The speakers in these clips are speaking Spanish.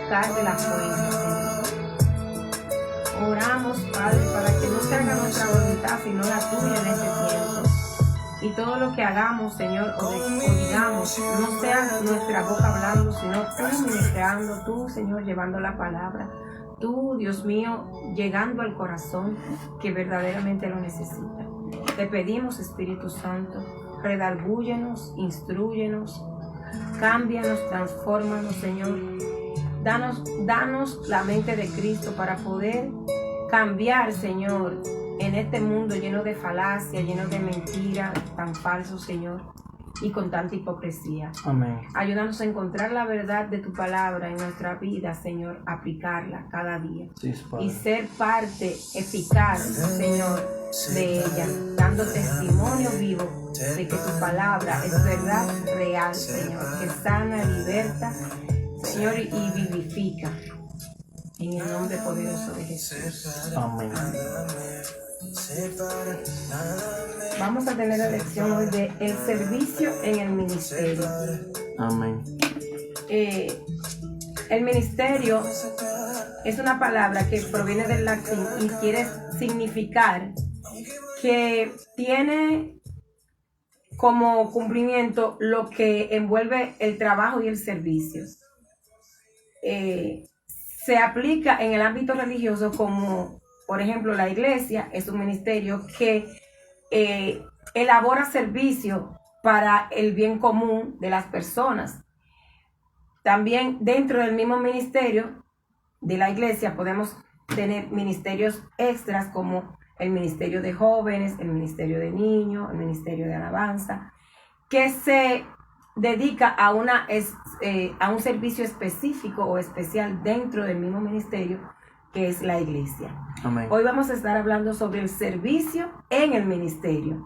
buscar de la fuente, Señor. Oramos, Padre, para que no se haga nuestra voluntad, sino la tuya en este tiempo. Y todo lo que hagamos, Señor, o digamos, no sea nuestra boca hablando, sino tú ministrando, tú, Señor, llevando la palabra. Tú, Dios mío, llegando al corazón que verdaderamente lo necesita. Te pedimos, Espíritu Santo, redarbúyenos, instrúyenos, cámbianos, transfórmanos, Señor. Danos la mente de Cristo para poder cambiar, Señor, en este mundo lleno de falacia, lleno de mentiras, tan falso, Señor, y con tanta hipocresía. Amén. Ayúdanos a encontrar la verdad de tu palabra en nuestra vida, Señor, aplicarla cada día. Sí, y ser parte eficaz, Señor, de ella, dando testimonio vivo de que tu palabra es verdad real, Señor, que sana, liberta, Señor, y vivifica. En el nombre poderoso de Jesús. Amén. Vamos a tener la lección hoy de el servicio en el ministerio. Amén. El ministerio es una palabra que proviene del latín y quiere significar que tiene como cumplimiento lo que envuelve el trabajo y el servicio. Se aplica en el ámbito religioso como, por ejemplo, la iglesia es un ministerio que elabora servicio para el bien común de las personas. También dentro del mismo ministerio de la iglesia podemos tener ministerios extras como el ministerio de jóvenes, el ministerio de niños, el ministerio de alabanza, que se dedica a un servicio específico o especial dentro del mismo ministerio que es la iglesia. Amén. Hoy vamos a estar hablando sobre el servicio en el ministerio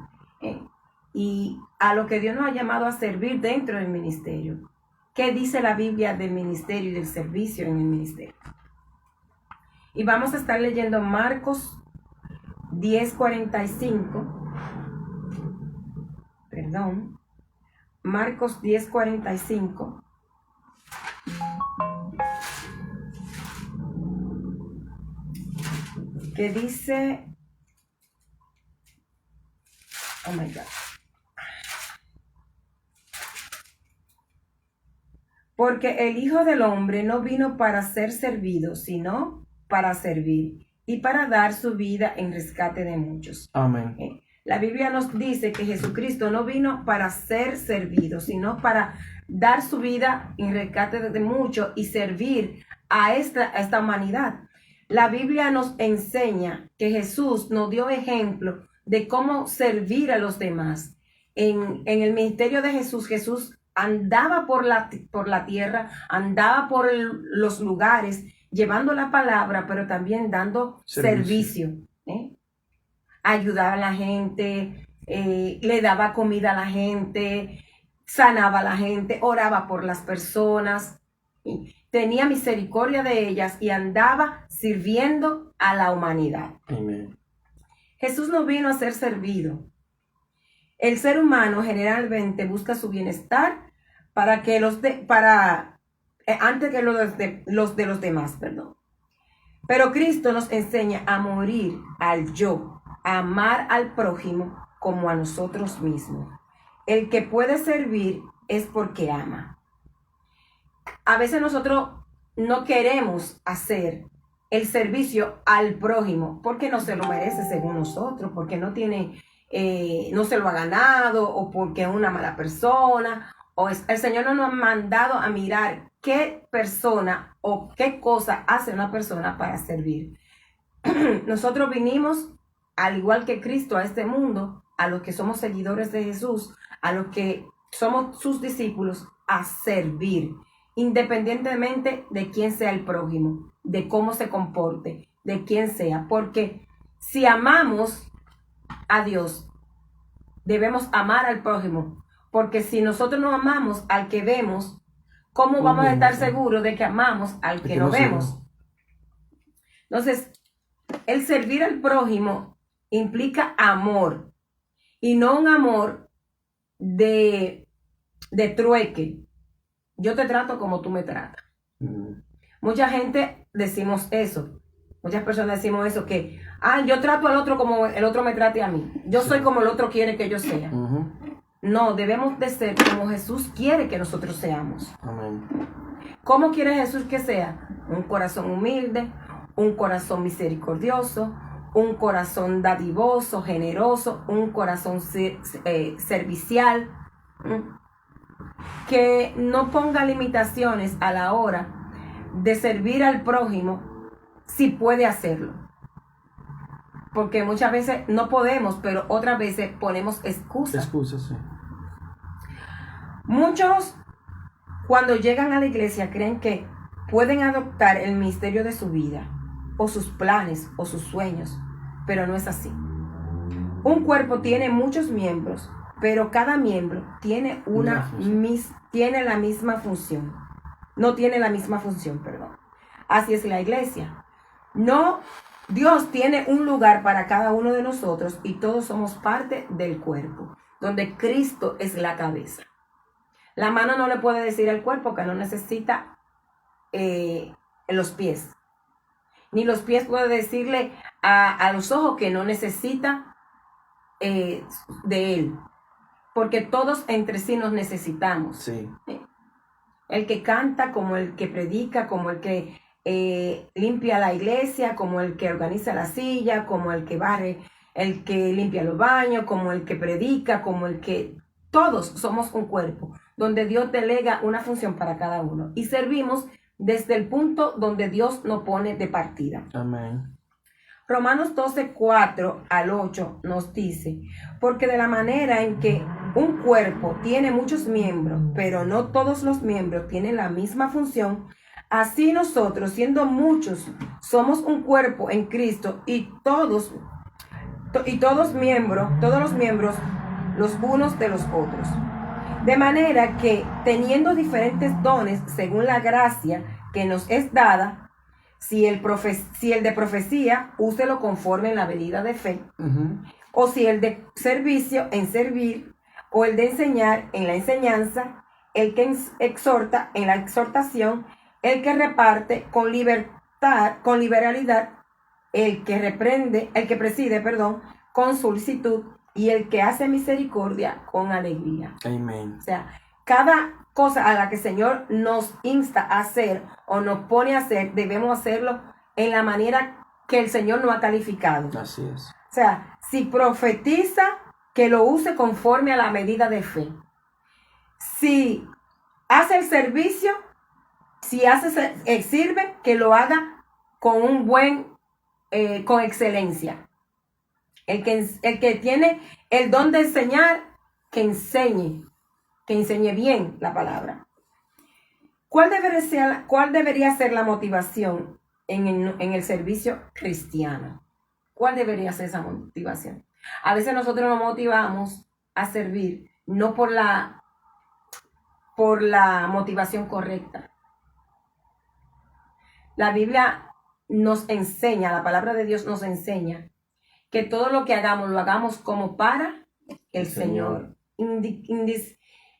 y a lo que Dios nos ha llamado a servir dentro del ministerio. ¿Qué dice la Biblia del ministerio y del servicio en el ministerio? Y vamos a estar leyendo Marcos 10:45. Marcos 10:45. Que dice, oh my God. Porque el Hijo del Hombre no vino para ser servido, sino para servir y para dar su vida en rescate de muchos. Amén. La Biblia nos dice que Jesucristo no vino para ser servido, sino para dar su vida en rescate de muchos y servir a esta humanidad. La Biblia nos enseña que Jesús nos dio ejemplo de cómo servir a los demás. En el ministerio de Jesús, Jesús andaba por la tierra, andaba por los lugares, llevando la palabra, pero también dando servicio. Ayudaba a la gente, le daba comida a la gente, sanaba a la gente, oraba por las personas, tenía misericordia de ellas y andaba sirviendo a la humanidad. Amén. Jesús no vino a ser servido. El ser humano generalmente busca su bienestar antes que los de los demás, perdón. Pero Cristo nos enseña a morir al yo, a amar al prójimo como a nosotros mismos. El que puede servir es porque ama. A veces nosotros no queremos hacer el servicio al prójimo porque no se lo merece según nosotros, porque no se lo ha ganado o porque es una mala persona. El Señor no nos ha mandado a mirar qué persona o qué cosa hace una persona para servir. Nosotros vinimos, al igual que Cristo, a este mundo, a los que somos seguidores de Jesús, a los que somos sus discípulos, a servir, independientemente de quién sea el prójimo, de cómo se comporte, de quién sea. Porque si amamos a Dios, debemos amar al prójimo. Porque si nosotros no amamos al que vemos, ¿cómo vamos a estar seguros de que amamos al que no vemos? Entonces, el servir al prójimo implica amor y no un amor de trueque. Yo te trato como tú me tratas. Mucha gente decimos eso. Muchas personas decimos eso, que, yo trato al otro como el otro me trate a mí. Yo soy como el otro quiere que yo sea. No, debemos de ser como Jesús quiere que nosotros seamos. Amén. ¿Cómo quiere Jesús que sea? Un corazón humilde, un corazón misericordioso, un corazón dadivoso, generoso, un corazón servicial, que no ponga limitaciones a la hora de servir al prójimo si puede hacerlo. Porque muchas veces no podemos, pero otras veces ponemos excusas. Excusas, sí. Muchos, cuando llegan a la iglesia, creen que pueden adoptar el ministerio de su vida, o sus planes, o sus sueños, pero no es así. Un cuerpo tiene muchos miembros, pero cada miembro tiene tiene la misma función. No tiene la misma función, perdón. Así es la iglesia. No, Dios tiene un lugar para cada uno de nosotros y todos somos parte del cuerpo, donde Cristo es la cabeza. La mano no le puede decir al cuerpo que no necesita los pies. Ni los pies puede decirle a los ojos que no necesita de él. Porque todos entre sí nos necesitamos. Sí. El que canta, como el que predica, como el que limpia la iglesia, como el que organiza la silla, como el que barre, el que limpia los baños, como el que predica, como el que... Todos somos un cuerpo, donde Dios delega una función para cada uno. Y servimos desde el punto donde Dios nos pone de partida. Amén. Romanos 12, 4 al 8 nos dice, porque de la manera en que un cuerpo tiene muchos miembros, pero no todos los miembros tienen la misma función, así nosotros, siendo muchos, somos un cuerpo en Cristo y todos los miembros, los unos de los otros. De manera que, teniendo diferentes dones según la gracia que nos es dada, si el de profecía, úselo conforme en la medida de fe, o si el de servicio, en servir, o el de enseñar, en la enseñanza, el que exhorta, en la exhortación, el que reparte con liberalidad, el que preside, con solicitud, y el que hace misericordia con alegría. Amén. O sea, cada cosa a la que el Señor nos insta a hacer o nos pone a hacer, debemos hacerlo en la manera que el Señor nos ha calificado. Así es. O sea, si profetiza, que lo use conforme a la medida de fe. Si hace el servicio, si sirve, que lo haga con un con excelencia. El que tiene el don de enseñar, que enseñe bien la palabra. ¿Cuál debería ser la motivación en el servicio cristiano? ¿Cuál debería ser esa motivación? A veces nosotros nos motivamos a servir no por la motivación correcta. La Biblia nos enseña, la palabra de Dios nos enseña que todo lo que hagamos, lo hagamos como para el Señor.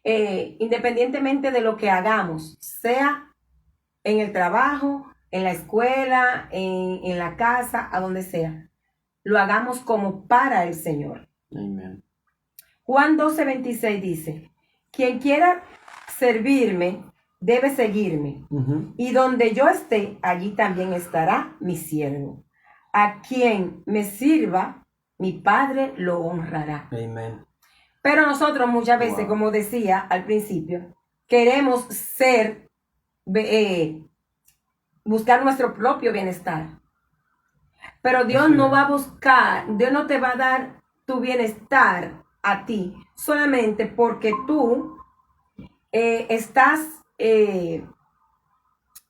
Independientemente de lo que hagamos, sea en el trabajo, en la escuela, en la casa, a donde sea, lo hagamos como para el Señor. Amén. Juan 12:26 dice, quien quiera servirme, debe seguirme. Y donde yo esté, allí también estará mi siervo. A quien me sirva, mi Padre lo honrará. Amén. Pero nosotros muchas veces, como decía al principio, queremos buscar nuestro propio bienestar. Pero Dios no va a buscar, Dios no te va a dar tu bienestar a ti, solamente porque tú estás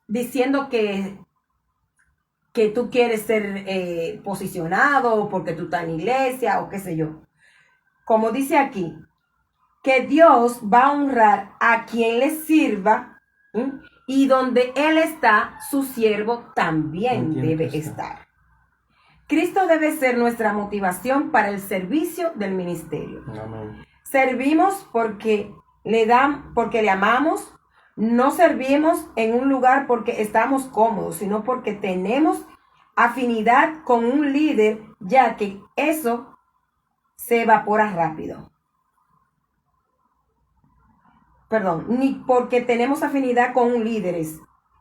diciendo que tú quieres ser posicionado, porque tú estás en la iglesia, o qué sé yo. Como dice aquí, que Dios va a honrar a quien le sirva, y donde Él está, su siervo también debe estar. Cristo debe ser nuestra motivación para el servicio del ministerio. Amén. Servimos porque le amamos, No servimos en un lugar porque estamos cómodos, sino porque tenemos afinidad con un líder, ya que eso se evapora rápido. Perdón, ni porque tenemos afinidad con un líder,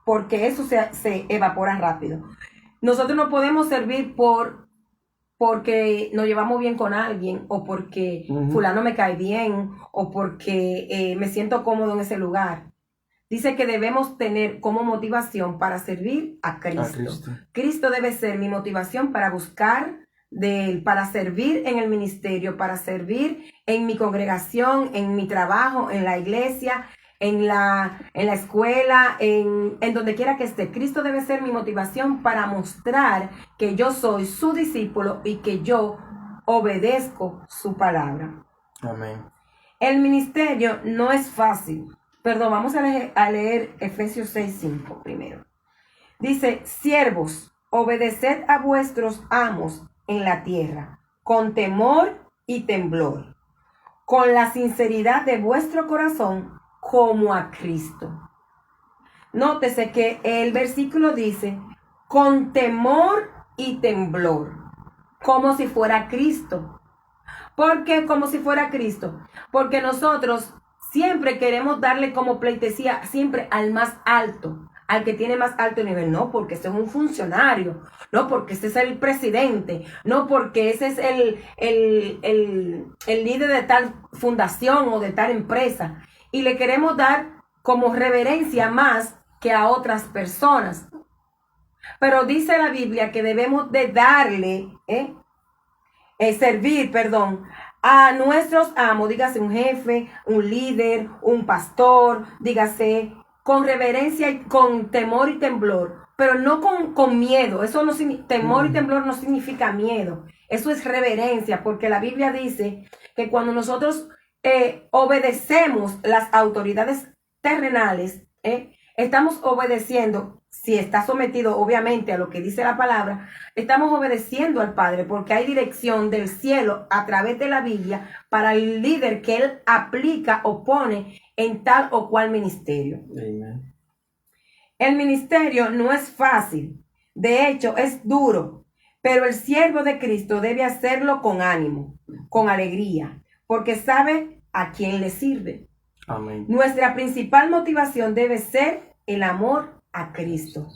porque eso se evapora rápido. Nosotros no podemos servir porque nos llevamos bien con alguien, o porque fulano me cae bien, o porque me siento cómodo en ese lugar. Dice que debemos tener como motivación para servir a Cristo. Cristo debe ser mi motivación para buscar de Él, para servir en el ministerio, para servir en mi congregación, en mi trabajo, en la iglesia, en la escuela, en donde quiera que esté. Cristo debe ser mi motivación para mostrar que yo soy su discípulo y que yo obedezco su palabra. Amén. El ministerio no es fácil. Perdón, vamos a leer Efesios 6:5 primero. Dice: siervos, obedeced a vuestros amos en la tierra, con temor y temblor, con la sinceridad de vuestro corazón, como a Cristo. Nótese que el versículo dice: con temor y temblor, como si fuera Cristo. ¿Por qué como si fuera Cristo? Porque nosotros siempre queremos darle como pleitesía siempre al más alto, al que tiene más alto nivel. No porque ese es un funcionario, no porque ese es el presidente, no porque ese es el líder de tal fundación o de tal empresa. Y le queremos dar como reverencia más que a otras personas. Pero dice la Biblia que debemos de darle, servir a nuestros amos, dígase un jefe, un líder, un pastor, dígase con reverencia y con temor y temblor, pero no con miedo. Eso no temor y temblor no significa miedo, eso es reverencia, porque la Biblia dice que cuando nosotros obedecemos las autoridades terrenales, estamos obedeciendo. Si está sometido obviamente a lo que dice la palabra, estamos obedeciendo al Padre, porque hay dirección del cielo a través de la Biblia para el líder que Él aplica o pone en tal o cual ministerio. Amen. El ministerio no es fácil, de hecho es duro, pero el siervo de Cristo debe hacerlo con ánimo, con alegría, porque sabe a quién le sirve. Amén. Nuestra principal motivación debe ser el amor a Cristo.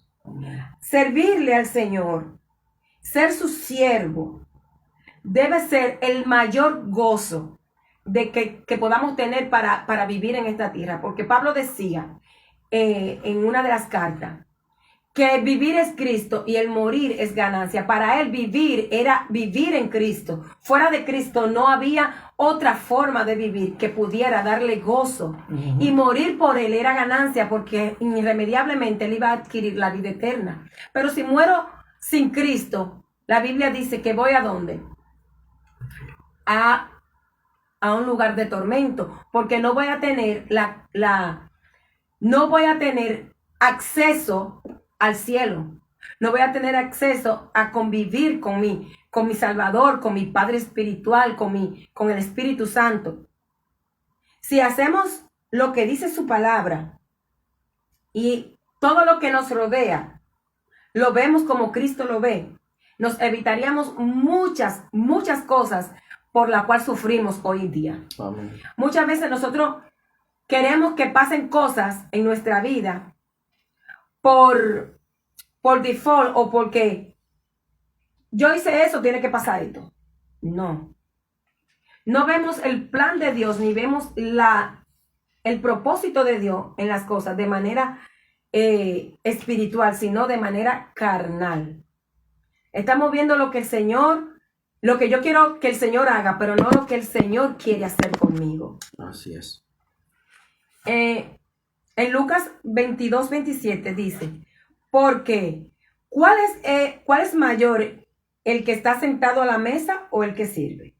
Servirle al Señor, ser su siervo, debe ser el mayor gozo de que podamos tener para vivir en esta tierra. Porque Pablo decía en una de las cartas que vivir es Cristo y el morir es ganancia. Para él vivir era vivir en Cristo. Fuera de Cristo no había otra forma de vivir que pudiera darle gozo. Y morir por él era ganancia, porque irremediablemente él iba a adquirir la vida eterna. Pero si muero sin Cristo, la Biblia dice que voy ¿a dónde? A un lugar de tormento, porque no voy a tener no voy a tener acceso al cielo. No voy a tener acceso a convivir con mi Salvador, con mi Padre espiritual, con el Espíritu Santo. Si hacemos lo que dice su palabra y todo lo que nos rodea lo vemos como Cristo lo ve, nos evitaríamos muchas cosas por las cuales sufrimos hoy en día. Amén. Muchas veces nosotros queremos que pasen cosas en nuestra vida por default, o porque yo hice eso, tiene que pasar esto. No vemos el plan de Dios, ni vemos el propósito de Dios en las cosas de manera espiritual, sino de manera carnal. Estamos viendo lo que yo quiero que el Señor haga, pero no lo que el Señor quiere hacer conmigo. Así es. En Lucas 22:27 dice: porque ¿cuál es mayor, el que está sentado a la mesa o el que sirve?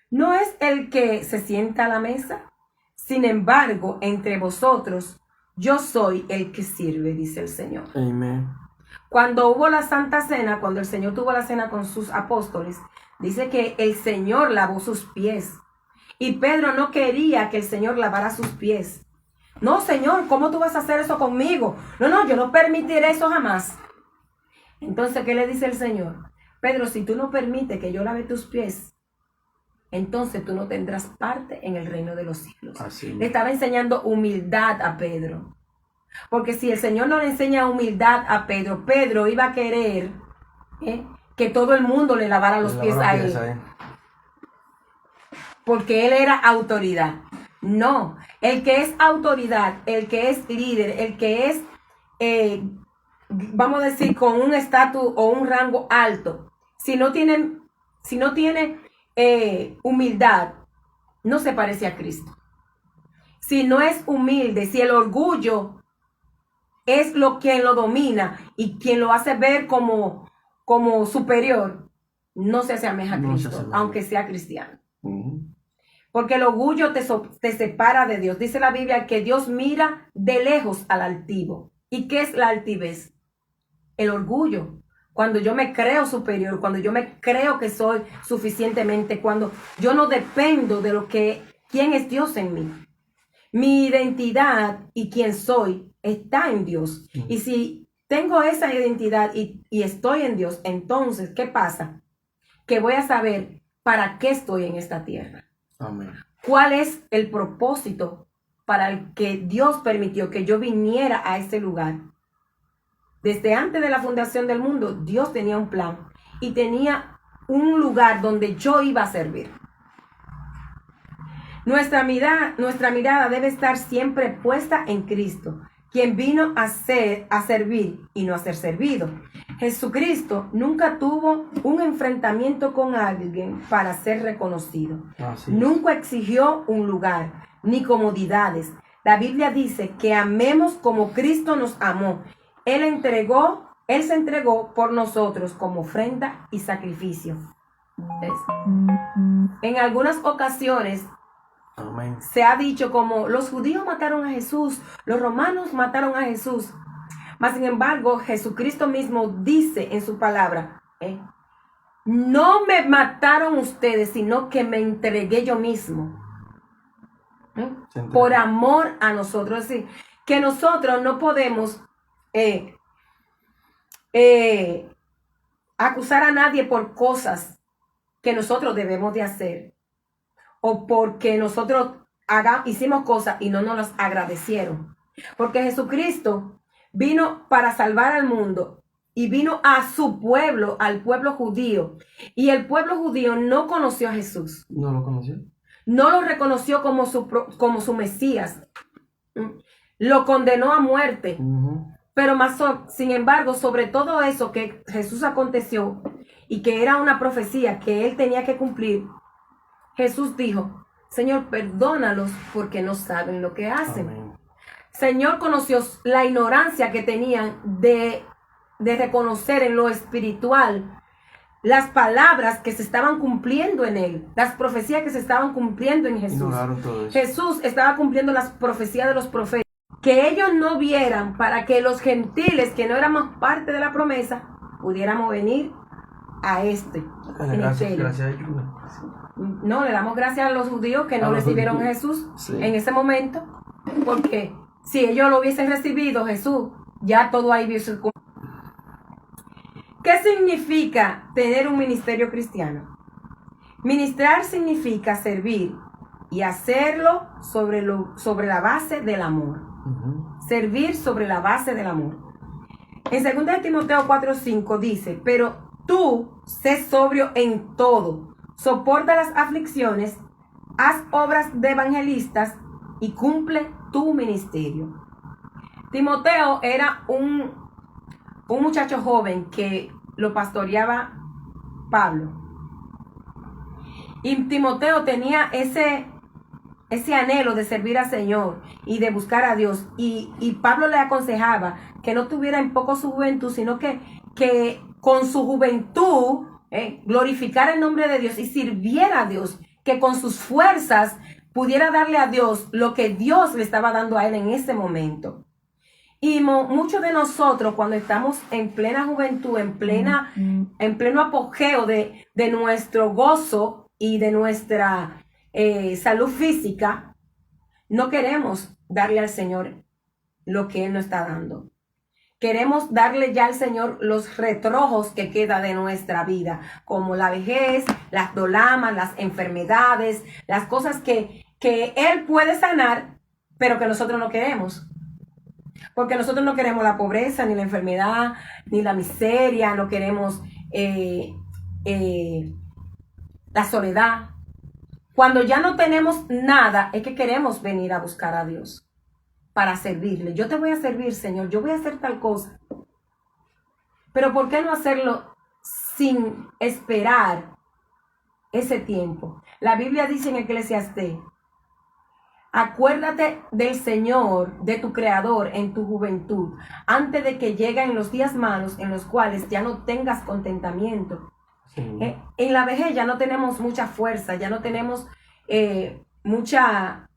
¿No es el que se sienta a la mesa? Sin embargo, entre vosotros, yo soy el que sirve, dice el Señor. Amén. Cuando hubo la Santa Cena, cuando el Señor tuvo la cena con sus apóstoles, dice que el Señor lavó sus pies. Y Pedro no quería que el Señor lavara sus pies. No, Señor, ¿cómo tú vas a hacer eso conmigo? No, yo no permitiré eso jamás. Entonces, ¿qué le dice el Señor? Pedro, si tú no permites que yo lave tus pies, entonces tú no tendrás parte en el reino de los cielos. Así. Le estaba enseñando humildad a Pedro. Porque si el Señor no le enseña humildad a Pedro, Pedro iba a querer que todo el mundo le lavara los pies a él. Porque él era autoridad. No, el que es autoridad, el que es líder, el que es, vamos a decir, con un estatus o un rango alto, si no tiene humildad, no se parece a Cristo. Si no es humilde, si el orgullo es quien lo domina y quien lo hace ver como superior, no se asemeja a Cristo, aunque sea cristiano. Porque el orgullo te separa de Dios. Dice la Biblia que Dios mira de lejos al altivo. ¿Y qué es la altivez? El orgullo. Cuando yo me creo superior, cuando yo me creo que soy suficientemente, cuando yo no dependo de quién es Dios en mí. Mi identidad y quién soy está en Dios. Y si tengo esa identidad y estoy en Dios, entonces, ¿qué pasa? Que voy a saber para qué estoy en esta tierra. Amén. ¿Cuál es el propósito para el que Dios permitió que yo viniera a este lugar? Desde antes de la fundación del mundo, Dios tenía un plan y tenía un lugar donde yo iba a servir. Nuestra mirada debe estar siempre puesta en Cristo, quien vino a servir y no a ser servido. Jesucristo nunca tuvo un enfrentamiento con alguien para ser reconocido. Nunca exigió un lugar ni comodidades. La Biblia dice que amemos como Cristo nos amó. Él se entregó por nosotros como ofrenda y sacrificio. ¿Ves? En algunas ocasiones Amén. se ha dicho como los judíos mataron a Jesús, los romanos mataron a Jesús. Mas sin embargo, Jesucristo mismo dice en su palabra, no me mataron ustedes, sino que me entregué yo mismo. Por amor a nosotros. Es decir, que nosotros no podemos acusar a nadie por cosas que nosotros debemos de hacer. O porque nosotros hicimos cosas y no nos las agradecieron. Porque Jesucristo vino para salvar al mundo y vino a su pueblo, al pueblo judío. Y el pueblo judío no conoció a Jesús. ¿No lo conoció? No lo reconoció como su Mesías. Lo condenó a muerte. Pero sin embargo, sobre todo eso que Jesús aconteció y que era una profecía que él tenía que cumplir, Jesús dijo, Señor, perdónalos porque no saben lo que hacen. Amén. Señor conoció la ignorancia que tenían de reconocer en lo espiritual las palabras que se estaban cumpliendo en él, las profecías que se estaban cumpliendo en Jesús. Todo eso. Jesús estaba cumpliendo las profecías de los profetas. Que ellos no vieran para que los gentiles que no éramos parte de la promesa pudiéramos venir a este ministerio. Gracias a ellos. No, le damos gracias a los judíos que no recibieron a Jesús en ese momento, porque si ellos lo hubiesen recibido, Jesús, ya todo ahí hubiese cumplido. ¿Qué significa tener un ministerio cristiano? Ministrar significa servir y hacerlo sobre la base del amor. Servir sobre la base del amor. En 2 Timoteo 4:5 dice, pero tú sé sobrio en todo, soporta las aflicciones, haz obras de evangelistas y cumple tu ministerio. Timoteo era un muchacho joven que lo pastoreaba Pablo. Y Timoteo tenía ese anhelo de servir al Señor y de buscar a Dios. Y Pablo le aconsejaba que no tuviera en poco su juventud, sino que con su juventud glorificara el nombre de Dios y sirviera a Dios, que con sus fuerzas pudiera darle a Dios lo que Dios le estaba dando a él en ese momento. Y muchos de nosotros, cuando estamos en plena juventud, en pleno apogeo de nuestro gozo y de nuestra salud física, no queremos darle al Señor lo que Él nos está dando. Queremos darle ya al Señor los retrojos que queda de nuestra vida, como la vejez, las dolamas, las enfermedades, las cosas que Él puede sanar, pero que nosotros no queremos. Porque nosotros no queremos la pobreza, ni la enfermedad, ni la miseria, no queremos la soledad. Cuando ya no tenemos nada, es que queremos venir a buscar a Dios para servirle. Yo te voy a servir, Señor, yo voy a hacer tal cosa. Pero ¿por qué no hacerlo sin esperar ese tiempo? La Biblia dice en Eclesiastés: acuérdate del Señor, de tu Creador, en tu juventud, antes de que lleguen los días malos en los cuales ya no tengas contentamiento. Sí. En la vejez ya no tenemos mucha fuerza, ya no tenemos mucha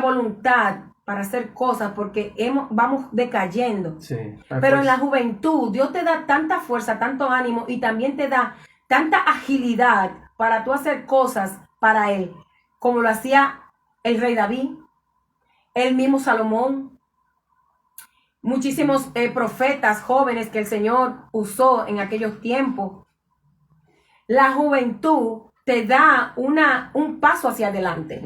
voluntad para hacer cosas porque vamos decayendo. Sí, pero en la juventud Dios te da tanta fuerza, tanto ánimo y también te da tanta agilidad para tú hacer cosas para Él, como lo hacía el rey David, el mismo Salomón, muchísimos profetas jóvenes que el Señor usó en aquellos tiempos. La juventud te da un paso hacia adelante.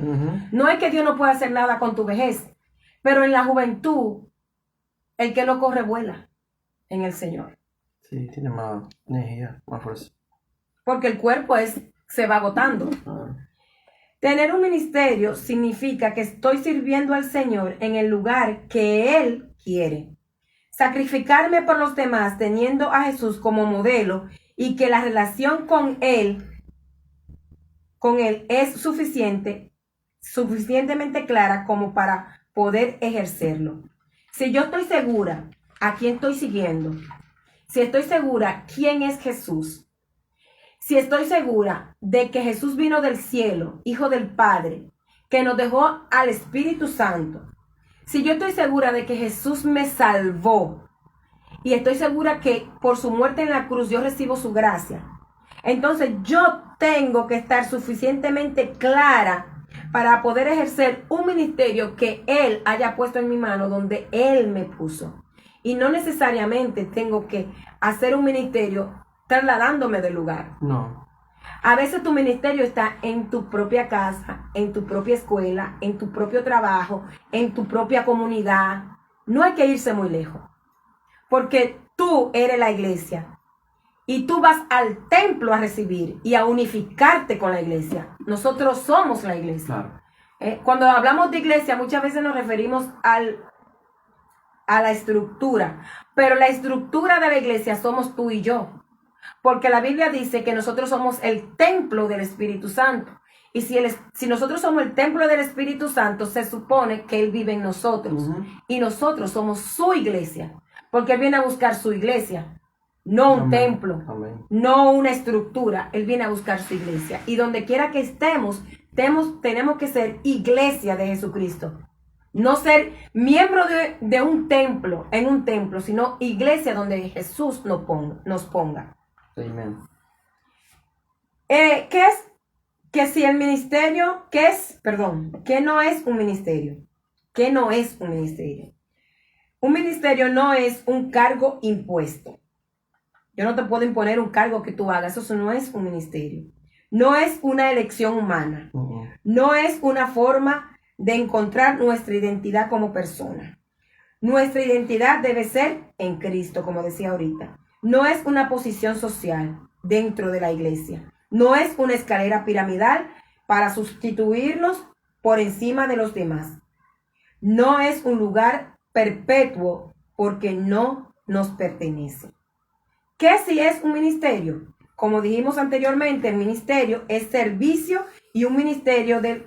No es que Dios no pueda hacer nada con tu vejez, pero en la juventud, el que no corre vuela en el Señor. Sí, tiene más energía, más fuerza. Porque el cuerpo se va agotando. Tener un ministerio significa que estoy sirviendo al Señor en el lugar que Él quiere. Sacrificarme por los demás teniendo a Jesús como modelo y que la relación con Él es suficientemente clara como para poder ejercerlo. Si yo estoy segura a quién estoy siguiendo, si estoy segura quién es Jesús, si estoy segura de que Jesús vino del cielo, Hijo del Padre, que nos dejó al Espíritu Santo, si yo estoy segura de que Jesús me salvó y estoy segura que por su muerte en la cruz yo recibo su gracia, entonces yo tengo que estar suficientemente clara para poder ejercer un ministerio que Él haya puesto en mi mano, donde Él me puso. Y no necesariamente tengo que hacer un ministerio trasladándome del lugar. No. A veces tu ministerio está en tu propia casa, en tu propia escuela, en tu propio trabajo, en tu propia comunidad. No hay que irse muy lejos, porque tú eres la iglesia. Y tú vas al templo a recibir y a unificarte con la iglesia. Nosotros somos la iglesia. Claro. Cuando hablamos de iglesia, muchas veces nos referimos a la estructura. Pero la estructura de la iglesia somos tú y yo. Porque la Biblia dice que nosotros somos el templo del Espíritu Santo. Y si nosotros somos el templo del Espíritu Santo, se supone que Él vive en nosotros. Y nosotros somos su iglesia. Porque Él viene a buscar su iglesia. No un templo, no una estructura. Él viene a buscar su iglesia. Y donde quiera que estemos, tenemos que ser iglesia de Jesucristo. No ser miembro de un templo, en un templo, sino iglesia donde Jesús nos ponga. Amén. ¿Qué es? Que si el ministerio, ¿qué no es un ministerio? ¿Qué no es un ministerio? Un ministerio no es un cargo impuesto. Yo no te puedo imponer un cargo que tú hagas. Eso no es un ministerio. No es una elección humana. No es una forma de encontrar nuestra identidad como persona. Nuestra identidad debe ser en Cristo, como decía ahorita. No es una posición social dentro de la iglesia. No es una escalera piramidal para sustituirnos por encima de los demás. No es un lugar perpetuo porque no nos pertenece. ¿Qué si es un ministerio? Como dijimos anteriormente, el ministerio es servicio y un ministro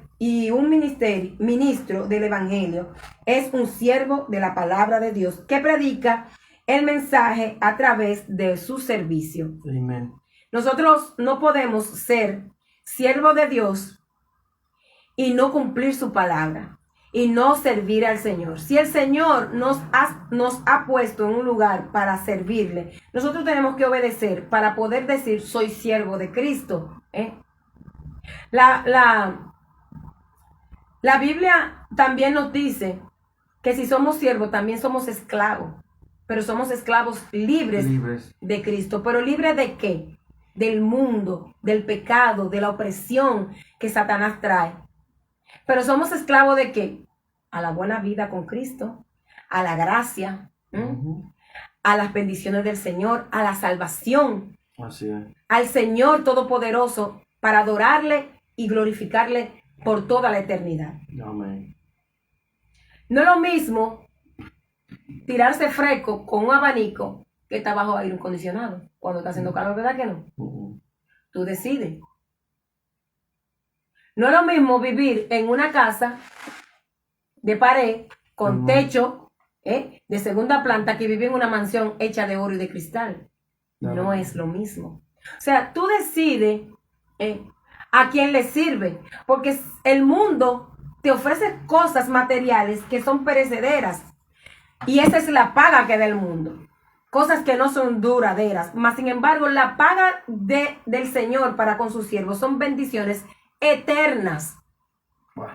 del evangelio es un siervo de la palabra de Dios que predica el mensaje a través de su servicio. Amén. Nosotros no podemos ser siervos de Dios y no cumplir su palabra y no servir al Señor. Si el Señor nos ha puesto en un lugar para servirle, nosotros tenemos que obedecer para poder decir soy siervo de Cristo. La Biblia también nos dice que si somos siervos, también somos esclavos. Pero somos esclavos libres de Cristo. ¿Pero libres de qué? Del mundo, del pecado, de la opresión que Satanás trae. Pero somos esclavos de qué? A la buena vida con Cristo, a la gracia, a las bendiciones del Señor, a la salvación, Así es. al Señor Todopoderoso, para adorarle y glorificarle por toda la eternidad. Amén. No es lo mismo tirarse fresco con un abanico que está bajo aire acondicionado cuando está haciendo calor, ¿verdad que no? Tú decides. No es lo mismo vivir en una casa de pared con techo de segunda planta que vivir en una mansión hecha de oro y de cristal. No es lo mismo. O sea, tú decides a quién le sirve, porque el mundo te ofrece cosas materiales que son perecederas y esa es la paga que da el mundo. Cosas que no son duraderas, mas sin embargo la paga del Señor para con sus siervos son bendiciones eternas. Wow.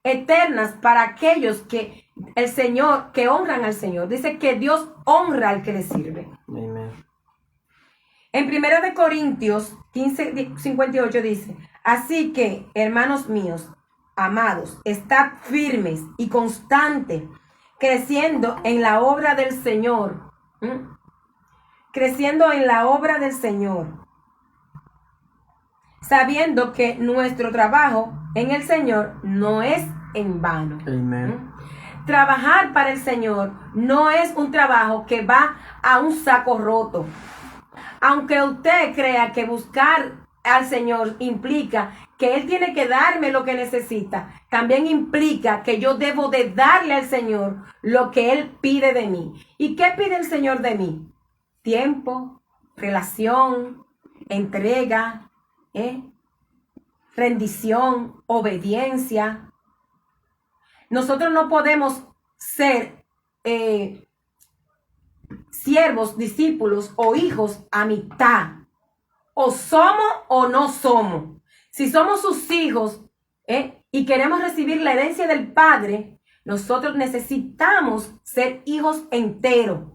Eternas para aquellos que el Señor, que honran al Señor. Dice que Dios honra al que le sirve. Amén. En 1 Corintios 15:58 dice: así que, hermanos míos, amados, estad firmes y constantes, creciendo en la obra del Señor. Creciendo en la obra del Señor, sabiendo que nuestro trabajo en el Señor no es en vano. Amén. Trabajar para el Señor no es un trabajo que va a un saco roto. Aunque usted crea que buscar al Señor implica que Él tiene que darme lo que necesita, también implica que yo debo de darle al Señor lo que Él pide de mí. ¿Y qué pide el Señor de mí? Tiempo, relación, entrega, rendición, obediencia. Nosotros no podemos ser siervos, discípulos o hijos a mitad. O somos o no somos. Si somos sus hijos y queremos recibir la herencia del Padre, nosotros necesitamos ser hijos enteros.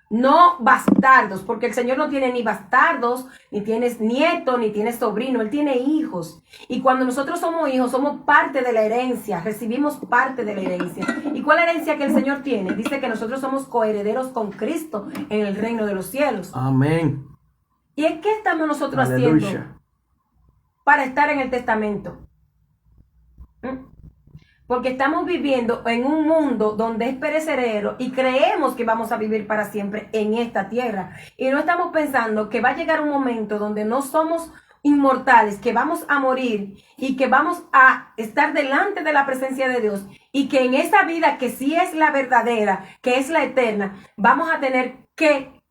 No bastardos, porque el Señor no tiene ni bastardos, ni tienes nietos, ni tiene sobrino, Él tiene hijos. Y cuando nosotros somos hijos, somos parte de la herencia, recibimos parte de la herencia. ¿Y cuál herencia que el Señor tiene? Dice que nosotros somos coherederos con Cristo en el reino de los cielos. Amén. ¿Y en qué estamos nosotros Aleluya. haciendo para estar en el testamento? Porque estamos viviendo en un mundo donde es perecedero y creemos que vamos a vivir para siempre en esta tierra. Y no estamos pensando que va a llegar un momento donde no somos inmortales, que vamos a morir y que vamos a estar delante de la presencia de Dios. Y que en esa vida que sí es la verdadera, que es la eterna, vamos a tener que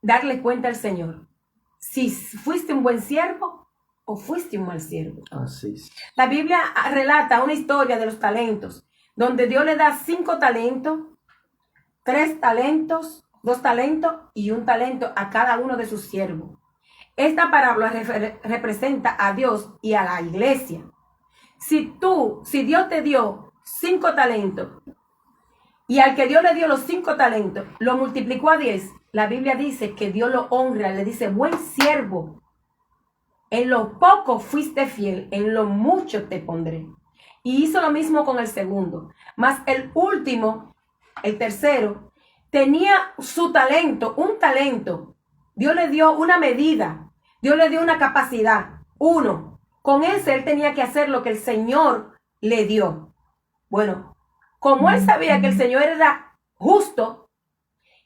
darle cuenta al Señor. Si fuiste un buen siervo o fuiste un mal siervo. Así es. La Biblia relata una historia de los talentos, donde Dios le da 5 talentos, 3 talentos, 2 talentos y 1 talento a cada uno de sus siervos. Esta parábola representa a Dios y a la iglesia. Si Dios te dio 5 talentos y al que Dios le dio los 5 talentos, lo multiplicó a 10, la Biblia dice que Dios lo honra, le dice: buen siervo. En lo poco fuiste fiel, en lo mucho te pondré. Y hizo lo mismo con el segundo. Mas el último, el tercero, tenía su talento, un talento. Dios le dio una medida. Dios le dio una capacidad. 1. Con ese él tenía que hacer lo que el Señor le dio. Bueno, como él sabía que el Señor era justo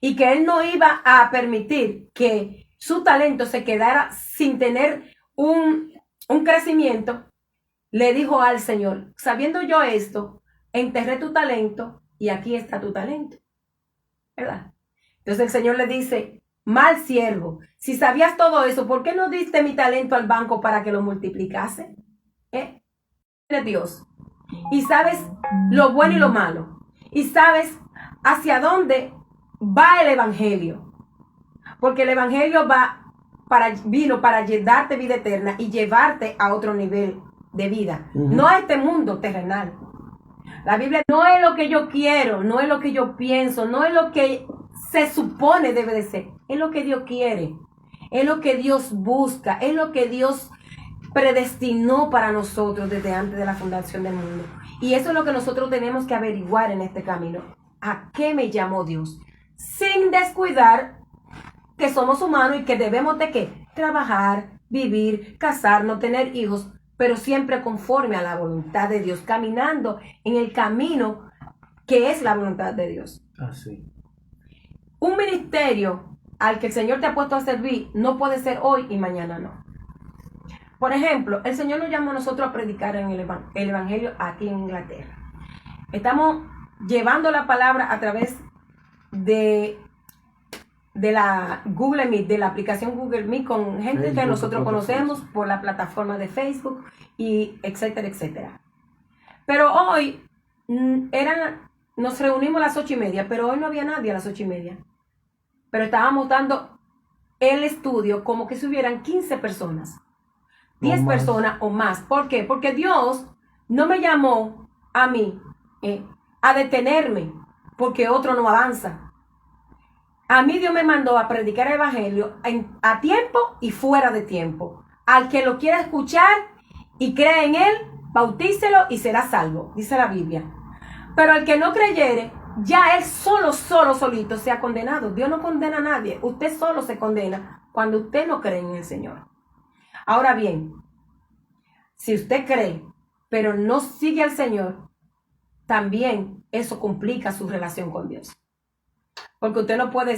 y que él no iba a permitir que su talento se quedara sin tener un crecimiento, le dijo al Señor: sabiendo yo esto, enterré tu talento y aquí está tu talento, ¿verdad? Entonces el Señor le dice: mal siervo, si sabías todo eso, ¿por qué no diste mi talento al banco para que lo multiplicase? Eres Dios y sabes lo bueno y lo malo y sabes hacia dónde va el evangelio, porque el evangelio vino para darte vida eterna y llevarte a otro nivel de vida, Ujú. no a este mundo terrenal. La Biblia no es lo que yo quiero, no es lo que yo pienso, no es lo que se supone debe de ser, es lo que Dios quiere, es lo que Dios busca, es lo que Dios predestinó para nosotros desde antes de la fundación del mundo. Y eso es lo que nosotros tenemos que averiguar en este camino. ¿A qué me llamó Dios? Sin descuidar que somos humanos y que debemos de ¿qué? Trabajar, vivir, casarnos, tener hijos, pero siempre conforme a la voluntad de Dios, caminando en el camino que es la voluntad de Dios. Así. Un ministerio al que el Señor te ha puesto a servir no puede ser hoy y mañana no. Por ejemplo, el Señor nos llama a nosotros a predicar en el Evangelio aquí en Inglaterra. Estamos llevando la palabra a través de la Google Meet, de la aplicación Google Meet, con gente Facebook, que nosotros conocemos Facebook. por la plataforma de Facebook y etcétera, etcétera. Pero hoy nos reunimos a las 8:30, pero hoy no había nadie a las 8:30. Pero estábamos dando el estudio como que si hubieran 15 personas, 10 más. personas o más. ¿Por qué? Porque Dios no me llamó a mí a detenerme porque otro no avanza. A mí Dios me mandó a predicar el evangelio a tiempo y fuera de tiempo. Al que lo quiera escuchar y cree en él, bautícelo y será salvo, dice la Biblia. Pero al que no creyere, ya él solito se ha condenado. Dios no condena a nadie. Usted solo se condena cuando usted no cree en el Señor. Ahora bien, si usted cree, pero no sigue al Señor, también eso complica su relación con Dios. Porque usted no puede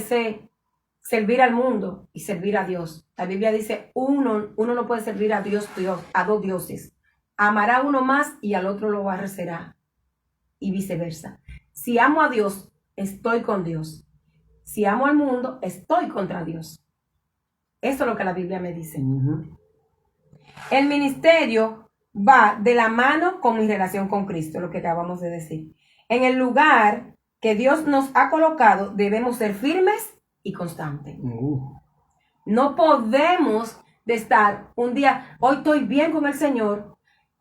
servir al mundo y servir a Dios. La Biblia dice, uno no puede servir a Dios, a dos dioses. Amará a uno más y al otro lo aborrecerá. Y viceversa. Si amo a Dios, estoy con Dios. Si amo al mundo, estoy contra Dios. Eso es lo que la Biblia me dice. Ujú. El ministerio va de la mano con mi relación con Cristo, lo que acabamos de decir. En el lugar que Dios nos ha colocado, debemos ser firmes y constantes. No podemos de estar un día, hoy estoy bien con el Señor,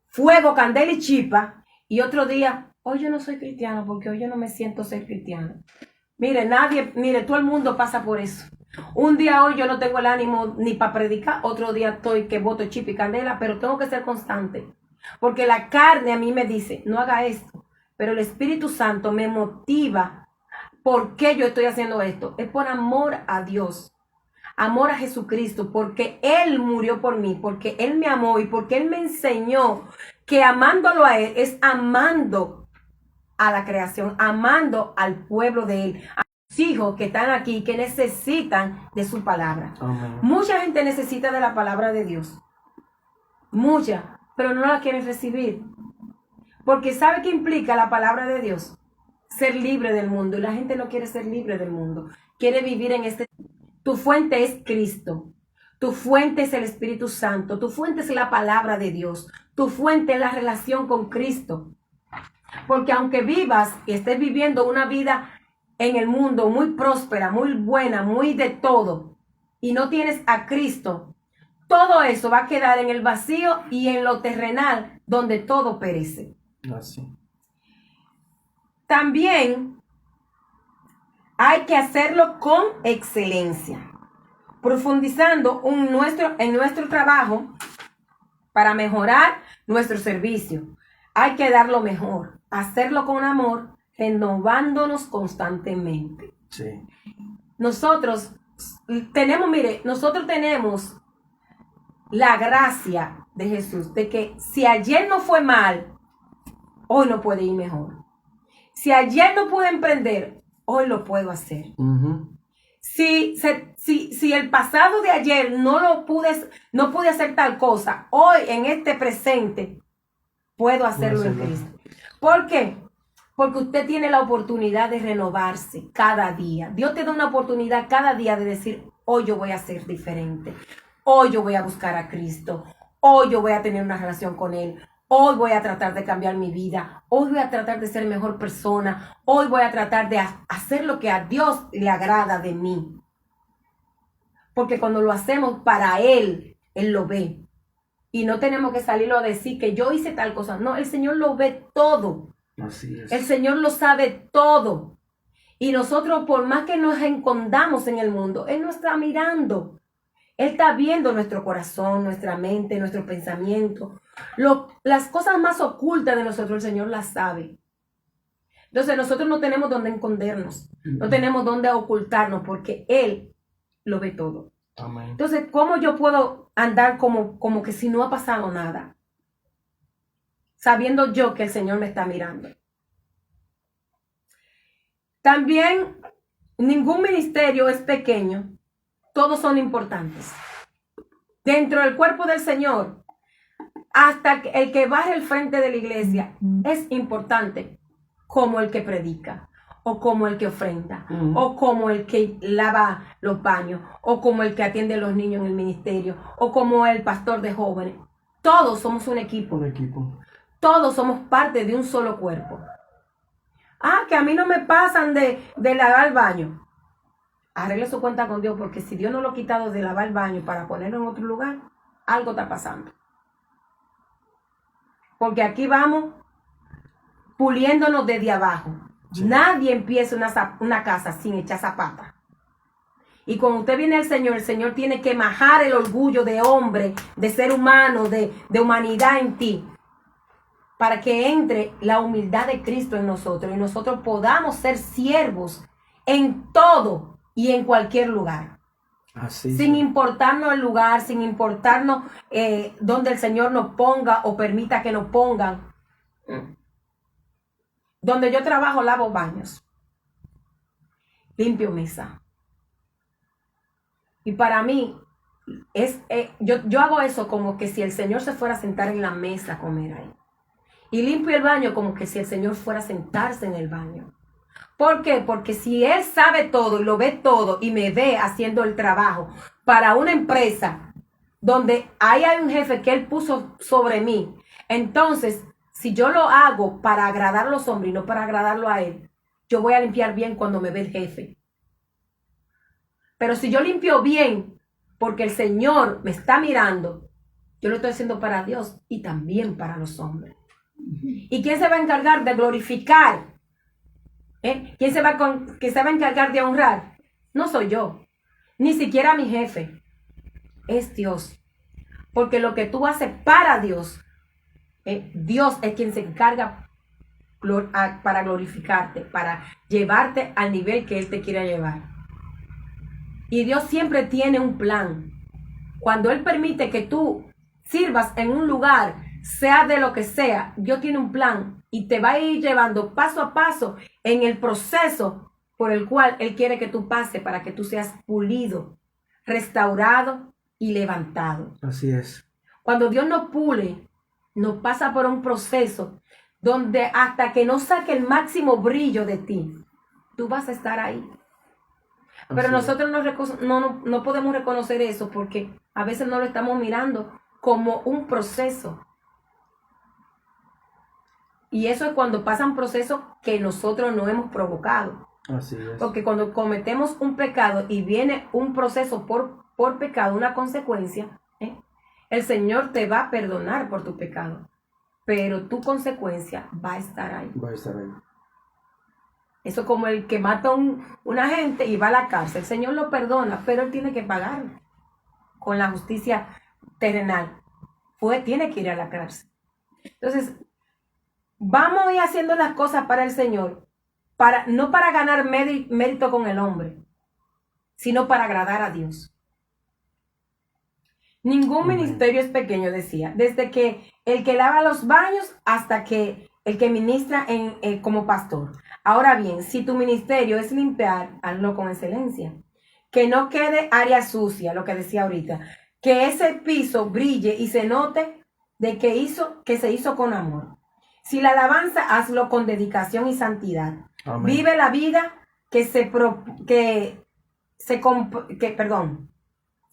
fuego, candela y chispa, y otro día, hoy yo no soy cristiano porque hoy yo no me siento ser cristiano. Mire, todo el mundo pasa por eso. Un día hoy yo no tengo el ánimo ni para predicar, otro día estoy que boto chispa y candela, pero tengo que ser constante. Porque la carne a mí me dice, no haga esto, pero el Espíritu Santo me motiva. ¿Por qué yo estoy haciendo esto? Es por amor a Dios, amor a Jesucristo, porque Él murió por mí, porque Él me amó y porque Él me enseñó que amándolo a Él es amando a la creación, amando al pueblo de Él, a los hijos que están aquí, que necesitan de su palabra. Amén. Mucha gente necesita de la palabra de Dios, mucha, pero no la quieren recibir, porque ¿sabe qué implica la palabra de Dios? Ser libre del mundo, y la gente no quiere ser libre del mundo, quiere vivir en este. Tu fuente es Cristo, tu fuente es el Espíritu Santo, tu fuente es la palabra de Dios, tu fuente es la relación con Cristo. Porque aunque vivas y estés viviendo una vida en el mundo muy próspera, muy buena, muy de todo, y no tienes a Cristo, todo eso va a quedar en el vacío y en lo terrenal, donde todo perece. Así. También hay que hacerlo con excelencia, profundizando en nuestro trabajo para mejorar nuestro servicio. Hay que dar lo mejor, hacerlo con amor, renovándonos constantemente. Sí. Nosotros tenemos la gracia de Jesús, de que si ayer no fue mal, hoy no puede ir mejor. Si ayer no pude emprender, hoy lo puedo hacer. Ujú. Si el pasado de ayer no pude hacer tal cosa, hoy en este presente puedo hacerlo en Cristo. ¿Por qué? Porque usted tiene la oportunidad de renovarse cada día. Dios te da una oportunidad cada día de decir, hoy yo voy a ser diferente. Hoy yo voy a buscar a Cristo. Hoy yo voy a tener una relación con Él. Hoy voy a tratar de cambiar mi vida. Hoy voy a tratar de ser mejor persona. Hoy voy a tratar de hacer lo que a Dios le agrada de mí. Porque cuando lo hacemos para Él, Él lo ve. Y no tenemos que salirlo a decir que yo hice tal cosa. No, el Señor lo ve todo. Así es. El Señor lo sabe todo. Y nosotros, por más que nos escondamos en el mundo, Él nos está mirando. Él está viendo nuestro corazón, nuestra mente, nuestro pensamiento. Las cosas más ocultas de nosotros, el Señor las sabe. Entonces nosotros no tenemos dónde escondernos. No tenemos dónde ocultarnos porque Él lo ve todo. Amén. Entonces, ¿cómo yo puedo andar como que si no ha pasado nada? Sabiendo yo que el Señor me está mirando. También, ningún ministerio es pequeño. Todos son importantes. Dentro del cuerpo del Señor, hasta el que barre el frente de la iglesia es importante, como el que predica, o como el que ofrenda, o como el que lava los baños, o como el que atiende a los niños en el ministerio, o como el pastor de jóvenes. Todos somos un equipo. Un equipo. Todos somos parte de un solo cuerpo. Ah, que a mí no me pasan de lavar el baño. Arregle su cuenta con Dios, porque si Dios no lo ha quitado de lavar el baño para ponerlo en otro lugar, algo está pasando. Porque aquí vamos puliéndonos desde abajo. Sí. Nadie empieza una casa sin echar zapata. Y cuando usted viene al Señor, el Señor tiene que majar el orgullo de hombre, de ser humano, de humanidad en ti, para que entre la humildad de Cristo en nosotros y nosotros podamos ser siervos en todo y en cualquier lugar. Así sin es. importarnos el lugar, sin importarnos donde el Señor nos ponga o permita que nos pongan. Donde yo trabajo, lavo baños, limpio mesa. Y para mí, yo hago eso como que si el Señor se fuera a sentar en la mesa a comer ahí. Y limpio el baño como que si el Señor fuera a sentarse en el baño. ¿Por qué? Porque si Él sabe todo y lo ve todo y me ve haciendo el trabajo para una empresa donde hay un jefe que Él puso sobre mí, entonces, si yo lo hago para agradar a los hombres y no para agradarlo a Él, yo voy a limpiar bien cuando me ve el jefe. Pero si yo limpio bien porque el Señor me está mirando, yo lo estoy haciendo para Dios y también para los hombres. ¿Y quién se va a encargar de glorificar? ¿Quién se va a encargar de honrar? No soy yo, ni siquiera mi jefe. Es Dios. Porque lo que tú haces para Dios, Dios es quien se encarga para glorificarte, para llevarte al nivel que Él te quiera llevar. Y Dios siempre tiene un plan. Cuando Él permite que tú sirvas en un lugar, sea de lo que sea, Dios tiene un plan y te va a ir llevando paso a paso en el proceso por el cual Él quiere que tú pases para que tú seas pulido, restaurado y levantado. Así es. Cuando Dios nos pule, nos pasa por un proceso donde hasta que no saque el máximo brillo de ti, tú vas a estar ahí. Pero Así nosotros no podemos reconocer eso porque a veces no lo estamos mirando como un proceso. Y eso es cuando pasan procesos que nosotros no hemos provocado. Así es. Porque cuando cometemos un pecado y viene un proceso por pecado, una consecuencia, el Señor te va a perdonar por tu pecado. Pero tu consecuencia va a estar ahí. Va a estar ahí. Eso como el que mata a una gente y va a la cárcel. El Señor lo perdona, pero Él tiene que pagar con la justicia terrenal. Tiene que ir a la cárcel. Entonces, vamos a ir haciendo las cosas para el Señor, no para ganar mérito con el hombre, sino para agradar a Dios. Ningún ministerio es pequeño, decía, desde que el que lava los baños hasta que el que ministra como pastor. Ahora bien, si tu ministerio es limpiar, hazlo con excelencia. Que no quede área sucia, lo que decía ahorita. Que ese piso brille y se note de que se hizo con amor. Si la alabanza, hazlo con dedicación y santidad. Amén. Vive la vida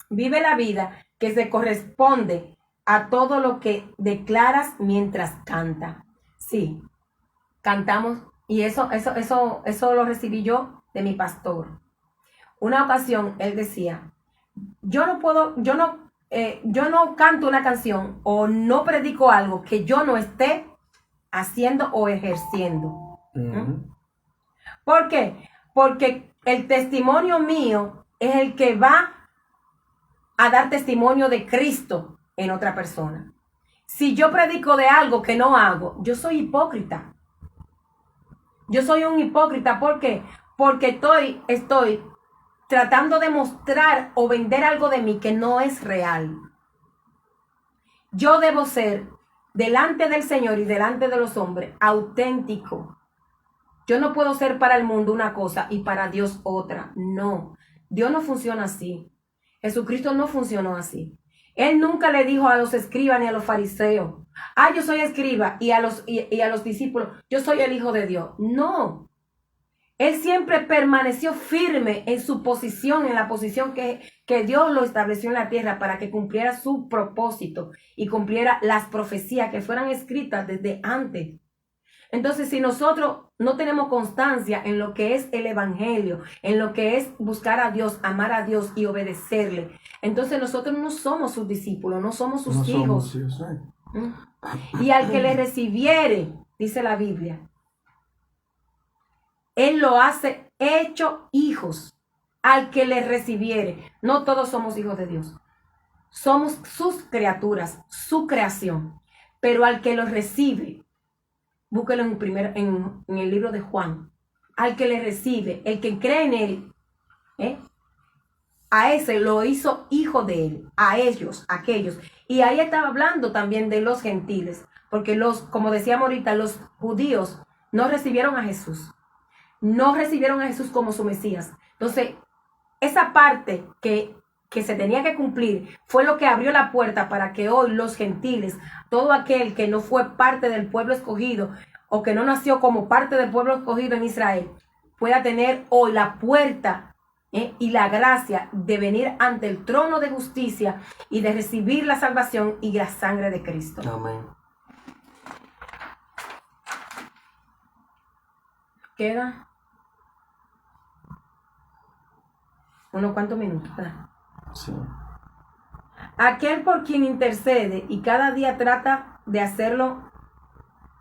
vive la vida que se corresponde a todo lo que declaras mientras canta. Sí, cantamos y eso lo recibí yo de mi pastor. Una ocasión él decía, yo no yo no canto una canción o no predico algo que yo no esté haciendo o ejerciendo. ¿Por qué? Porque el testimonio mío es el que va a dar testimonio de Cristo en otra persona. Si yo predico de algo que no hago, yo soy hipócrita. Yo soy un hipócrita. ¿Por qué? Porque estoy tratando de mostrar o vender algo de mí que no es real. Yo debo ser, delante del Señor y delante de los hombres, auténtico. Yo no puedo ser para el mundo una cosa y para Dios otra. No, Dios no funciona así. Jesucristo no funcionó así. Él nunca le dijo a los escribas ni a los fariseos, yo soy escriba, y a los discípulos, yo soy el Hijo de Dios. No. Él siempre permaneció firme en su posición, en la posición que Dios lo estableció en la tierra para que cumpliera su propósito y cumpliera las profecías que fueran escritas desde antes. Entonces, si nosotros no tenemos constancia en lo que es el evangelio, en lo que es buscar a Dios, amar a Dios y obedecerle, entonces nosotros no somos sus discípulos, no somos sus hijos. Y al que le recibiere, dice la Biblia, Él lo hace hecho hijos. Al que le recibiere. No todos somos hijos de Dios. Somos sus criaturas, su creación. Pero al que lo recibe, búsquelo en el libro de Juan. Al que le recibe, el que cree en Él, a ese lo hizo hijo de Él. A ellos, aquellos. Y ahí estaba hablando también de los gentiles. Porque como decíamos ahorita, los judíos no recibieron a Jesús. No recibieron a Jesús como su Mesías. Entonces, esa parte que se tenía que cumplir fue lo que abrió la puerta para que hoy los gentiles, todo aquel que no fue parte del pueblo escogido o que no nació como parte del pueblo escogido en Israel, pueda tener hoy la puerta y la gracia de venir ante el trono de justicia y de recibir la salvación y la sangre de Cristo. Amén. Queda unos cuantos minutos, ¿verdad? Sí. Aquel por quien intercede y cada día trata de hacerlo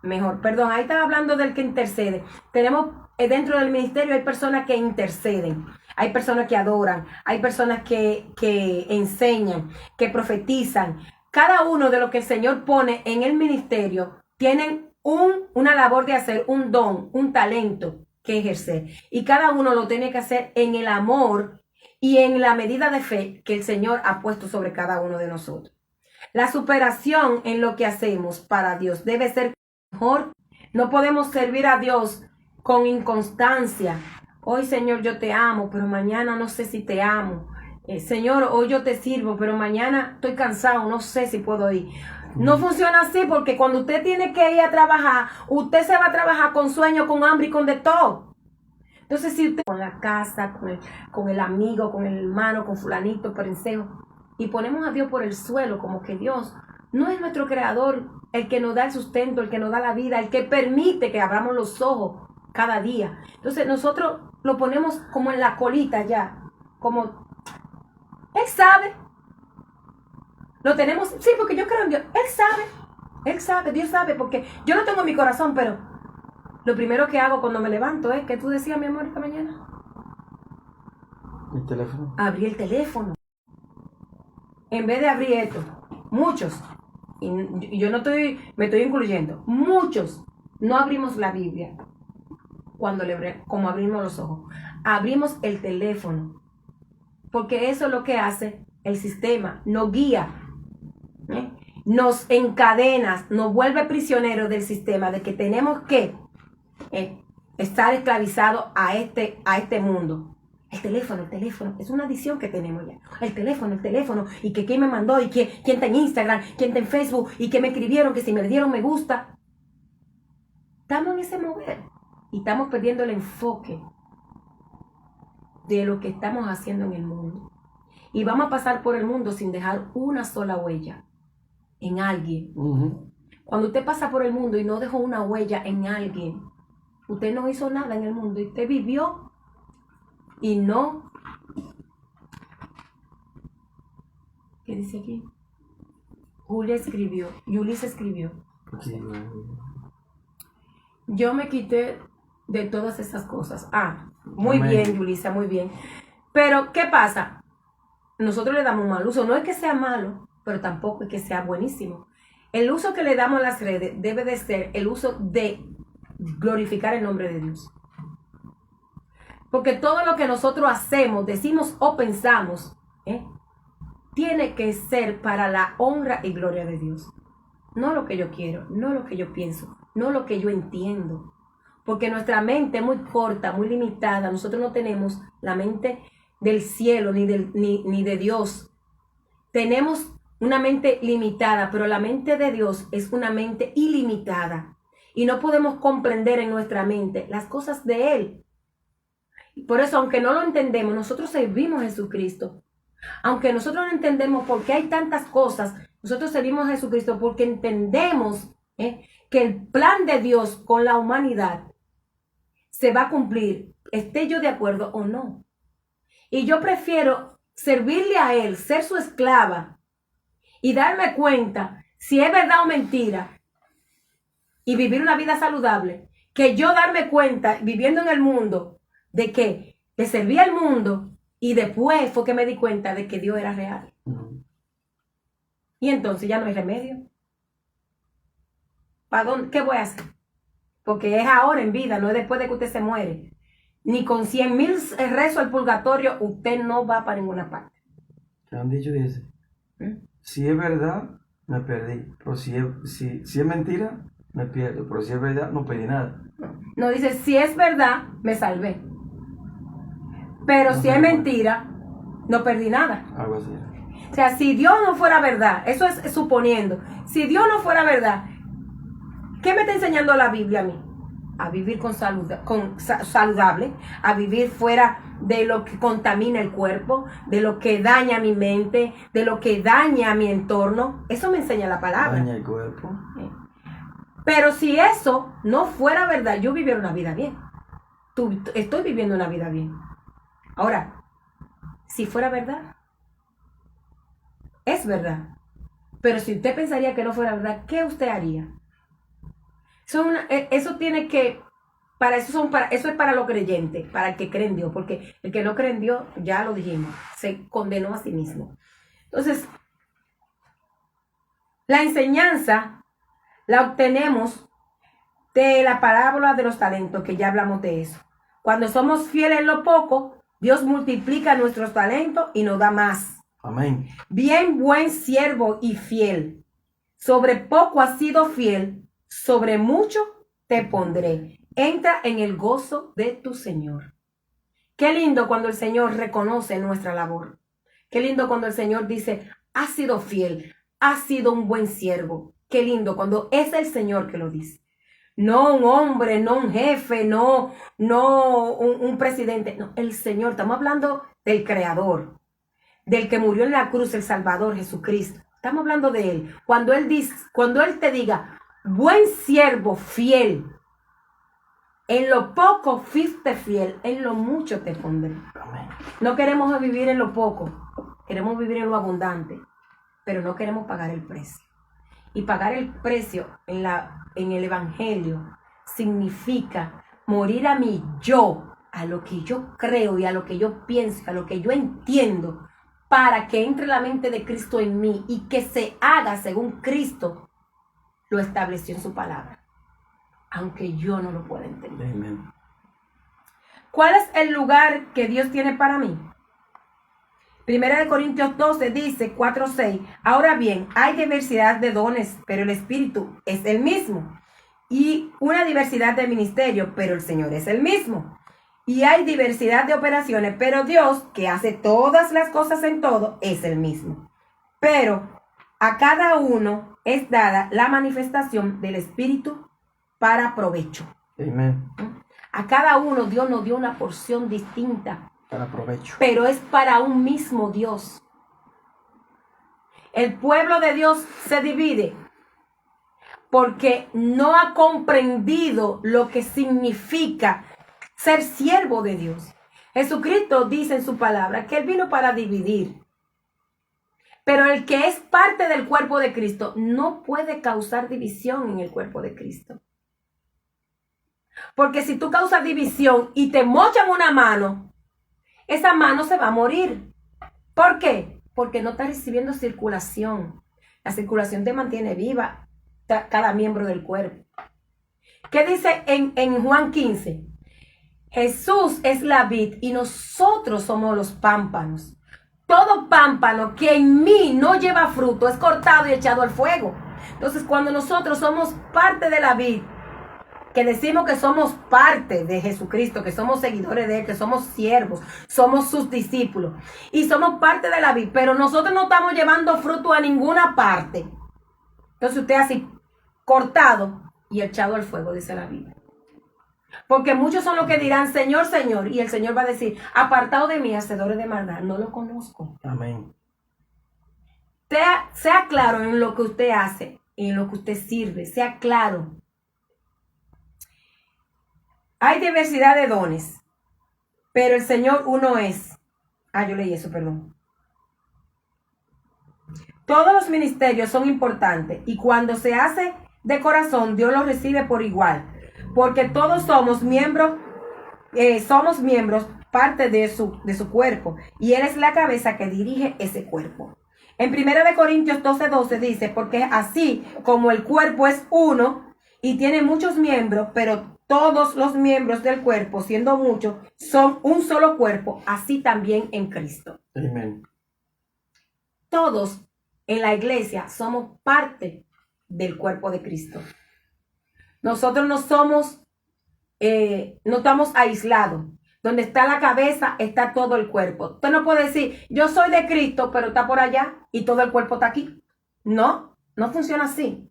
mejor. Perdón, ahí estaba hablando del que intercede. Tenemos dentro del ministerio hay personas que interceden, hay personas que adoran, hay personas que enseñan, que profetizan. Cada uno de los que el Señor pone en el ministerio tienen una labor de hacer, un don, un talento que ejercer. Y cada uno lo tiene que hacer en el amor y en la medida de fe que el Señor ha puesto sobre cada uno de nosotros. La superación en lo que hacemos para Dios debe ser mejor. No podemos servir a Dios con inconstancia. Hoy, Señor, yo te amo, pero mañana no sé si te amo. Señor, hoy yo te sirvo, pero mañana estoy cansado, no sé si puedo ir. No funciona así, porque cuando usted tiene que ir a trabajar, usted se va a trabajar con sueño, con hambre y con de todo. Entonces, si usted con la casa, con el amigo, con el hermano, con fulanito, perencejo, y ponemos a Dios por el suelo, como que Dios no es nuestro creador, el que nos da el sustento, el que nos da la vida, el que permite que abramos los ojos cada día. Entonces, nosotros lo ponemos como en la colita ya, como Él sabe. Lo tenemos, sí, porque yo creo en Dios. Él sabe, Dios sabe, porque yo lo tengo en mi corazón, pero lo primero que hago cuando me levanto es, ¿qué tú decías, mi amor, esta mañana? ¿El teléfono? Abrí el teléfono. En vez de abrir esto, muchos, y yo no me estoy incluyendo, muchos no abrimos la Biblia como abrimos los ojos. Abrimos el teléfono, porque eso es lo que hace el sistema, nos guía. Nos encadena, nos vuelve prisioneros del sistema de que tenemos que estar esclavizados a este mundo. El teléfono, es una adicción que tenemos ya. El teléfono, y que quién me mandó, y quién está en Instagram, quién está en Facebook, y que me escribieron, que si me dieron me gusta. Estamos en ese mover y estamos perdiendo el enfoque de lo que estamos haciendo en el mundo. Y vamos a pasar por el mundo sin dejar una sola huella en alguien. Cuando usted pasa por el mundo y no dejó una huella en alguien, usted no hizo nada en el mundo. Usted vivió y no. ¿Qué dice aquí? Yulisa escribió. Sí. Yo me quité de todas esas cosas. Muy Amén. bien, Yulisa, muy bien. Pero, ¿qué pasa? Nosotros le damos un mal uso. No es que sea malo, pero tampoco es que sea buenísimo. El uso que le damos a las redes debe de ser el uso de glorificar el nombre de Dios. Porque todo lo que nosotros hacemos, decimos o pensamos, tiene que ser para la honra y gloria de Dios. No lo que yo quiero, no lo que yo pienso, no lo que yo entiendo. Porque nuestra mente es muy corta, muy limitada. Nosotros no tenemos la mente del cielo ni de Dios. Tenemos una mente limitada, pero la mente de Dios es una mente ilimitada. Y no podemos comprender en nuestra mente las cosas de Él. Por eso, aunque no lo entendemos, nosotros servimos a Jesucristo. Aunque nosotros no entendemos por qué hay tantas cosas, nosotros servimos a Jesucristo porque entendemos que el plan de Dios con la humanidad se va a cumplir, esté yo de acuerdo o no. Y yo prefiero servirle a Él, ser su esclava y darme cuenta si es verdad o mentira y vivir una vida saludable, que yo darme cuenta viviendo en el mundo de que le servía al mundo y después fue que me di cuenta de que Dios era real. Y entonces ya no hay remedio. ¿Para dónde? ¿Qué voy a hacer? Porque es ahora en vida, no es después de que usted se muere. Ni con 100,000 rezos al purgatorio, usted no va para ninguna parte. ¿Qué han dicho? Dice, si es verdad, me perdí. Pero si es mentira, me pierdo. Pero si es verdad, no perdí nada. No, dice, si es verdad, me salvé. Pero si es mentira, no perdí nada. Algo así. O sea, si Dios no fuera verdad, eso es suponiendo. Si Dios no fuera verdad, ¿qué me está enseñando la Biblia a mí? A vivir saludable, a vivir fuera de lo que contamina el cuerpo, de lo que daña mi mente, de lo que daña mi entorno. Eso me enseña la palabra. Daña el cuerpo. Pero si eso no fuera verdad, yo viviera una vida bien. Estoy viviendo una vida bien. Ahora, si fuera verdad, es verdad. Pero si usted pensaría que no fuera verdad, ¿qué usted haría? Eso tiene que, eso es para los creyentes, para el que cree en Dios, porque el que no cree en Dios, ya lo dijimos, se condenó a sí mismo. Entonces, la enseñanza la obtenemos de la parábola de los talentos, que ya hablamos de eso. Cuando somos fieles en lo poco, Dios multiplica nuestros talentos y nos da más. Amén. Bien, buen siervo y fiel. Sobre poco has sido fiel, sobre mucho te pondré. Entra en el gozo de tu Señor. Qué lindo cuando el Señor reconoce nuestra labor. Qué lindo cuando el Señor dice, has sido fiel, has sido un buen siervo. Qué lindo cuando es el Señor que lo dice. No un hombre, no un jefe, no un presidente. No, el Señor. Estamos hablando del Creador, del que murió en la cruz, el Salvador, Jesucristo. Estamos hablando de Él. Cuando Él te diga, buen siervo, fiel, en lo poco fuiste fiel, en lo mucho te pondré. Amén. No queremos vivir en lo poco, queremos vivir en lo abundante, pero no queremos pagar el precio. Y pagar el precio en el Evangelio significa morir a mi yo, a lo que yo creo y a lo que yo pienso, a lo que yo entiendo, para que entre la mente de Cristo en mí y que se haga según Cristo lo estableció en su palabra, aunque yo no lo pueda entender. Amén. ¿Cuál es el lugar que Dios tiene para mí? Primera de Corintios 12 dice 4:6. Ahora bien, hay diversidad de dones, pero el Espíritu es el mismo. Y una diversidad de ministerios, pero el Señor es el mismo. Y hay diversidad de operaciones, pero Dios, que hace todas las cosas en todo, es el mismo. Pero a cada uno es dada la manifestación del Espíritu para provecho. Amén. A cada uno Dios nos dio una porción distinta. Para provecho. Pero es para un mismo Dios. El pueblo de Dios se divide porque no ha comprendido lo que significa ser siervo de Dios. Jesucristo dice en su palabra que Él vino para dividir. Pero el que es parte del cuerpo de Cristo no puede causar división en el cuerpo de Cristo. Porque si tú causas división y te mochan una mano, esa mano se va a morir. ¿Por qué? Porque no está recibiendo circulación. La circulación te mantiene viva cada miembro del cuerpo. ¿Qué dice en Juan 15? Jesús es la vid y nosotros somos los pámpanos. Todo pámpano que en mí no lleva fruto es cortado y echado al fuego. Entonces, cuando nosotros somos parte de la vid, que decimos que somos parte de Jesucristo, que somos seguidores de Él, que somos siervos, somos sus discípulos y somos parte de la vid, pero nosotros no estamos llevando fruto a ninguna parte. Entonces usted así, cortado y echado al fuego, dice la Biblia. Porque muchos son los que dirán, Señor, Señor, y el Señor va a decir, apartado de mí, hacedores de maldad, no lo conozco. Amén. Sea claro en lo que usted hace, en lo que usted sirve, sea claro. Hay diversidad de dones, pero el Señor uno es. Yo leí eso, perdón. Todos los ministerios son importantes y cuando se hace de corazón, Dios los recibe por igual, porque todos somos miembros, parte de su cuerpo, y Él es la cabeza que dirige ese cuerpo. En 1 Corintios 12:12 dice, porque así como el cuerpo es uno y tiene muchos miembros, pero todos los miembros del cuerpo, siendo muchos, son un solo cuerpo, así también en Cristo. Amén. Todos en la iglesia somos parte del cuerpo de Cristo. Nosotros no somos, no estamos aislados. Donde está la cabeza, está todo el cuerpo. Usted no puede decir, yo soy de Cristo, pero está por allá y todo el cuerpo está aquí. No, no funciona así.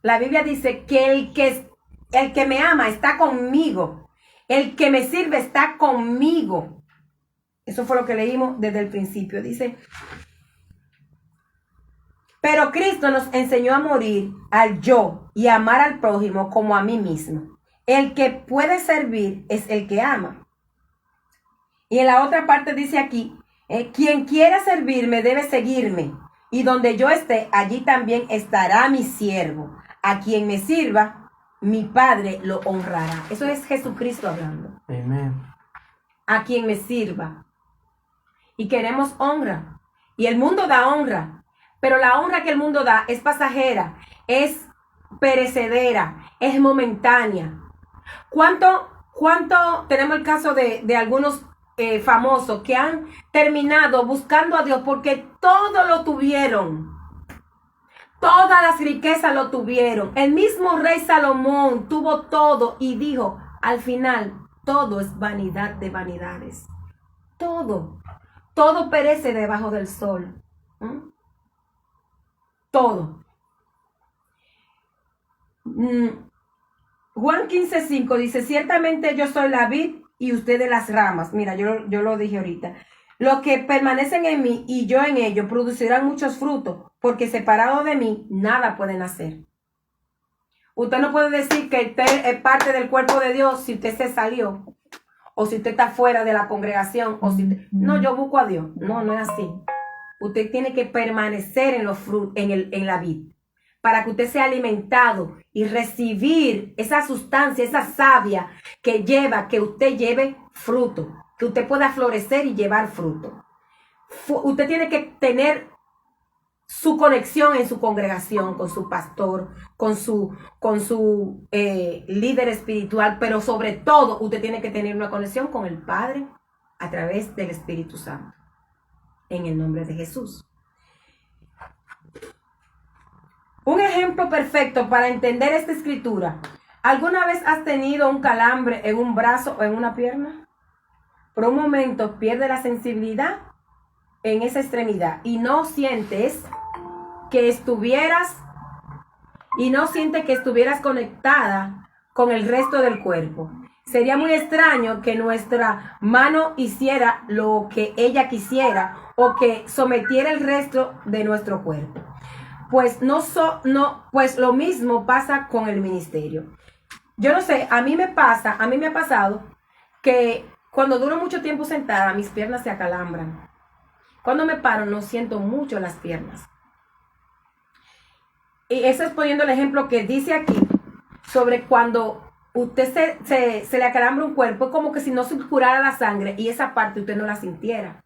La Biblia dice que el que me ama está conmigo. El que me sirve está conmigo. Eso fue lo que leímos desde el principio. Dice, pero Cristo nos enseñó a morir al yo y a amar al prójimo como a mí mismo. El que puede servir es el que ama. Y en la otra parte dice aquí, quien quiera servirme debe seguirme. Y donde yo esté, allí también estará mi siervo. A quien me sirva, mi Padre lo honrará. Eso es Jesucristo hablando. Amén. A quien me sirva. Y queremos honra. Y el mundo da honra. Pero la honra que el mundo da es pasajera, es perecedera, es momentánea. ¿Cuánto tenemos el caso de algunos famosos que han terminado buscando a Dios porque todo lo tuvieron? Todas las riquezas lo tuvieron. El mismo rey Salomón tuvo todo y dijo, al final, todo es vanidad de vanidades. Todo perece debajo del sol. Todo. Juan 15:5 dice, ciertamente yo soy la vid y ustedes las ramas. Mira, yo lo dije ahorita. Los que permanecen en mí y yo en ellos producirán muchos frutos, porque separados de mí nada pueden hacer. Usted no puede decir que usted es parte del cuerpo de Dios si usted se salió, o si usted está fuera de la congregación, o si usted... No, yo busco a Dios. No, no es así. Usted tiene que permanecer en los frutos, en la vid, para que usted sea alimentado y recibir esa sustancia, esa savia que lleva, que usted lleve fruto, que usted pueda florecer y llevar fruto. Usted tiene que tener su conexión en su congregación, con su pastor, con su líder espiritual, pero sobre todo usted tiene que tener una conexión con el Padre a través del Espíritu Santo. En el nombre de Jesús. Un ejemplo perfecto para entender esta escritura. ¿Alguna vez has tenido un calambre en un brazo o en una pierna? Por un momento pierde la sensibilidad en esa extremidad y no sientes que estuvieras conectada con el resto del cuerpo. Sería muy extraño que nuestra mano hiciera lo que ella quisiera o que sometiera el resto de nuestro cuerpo. Pues pues lo mismo pasa con el ministerio. Yo no sé, a mí me ha pasado que cuando duro mucho tiempo sentada, mis piernas se acalambran. Cuando me paro no siento mucho las piernas. Y eso es poniendo el ejemplo que dice aquí sobre cuando usted se le acalambra un cuerpo, es como que si no circulara la sangre y esa parte usted no la sintiera.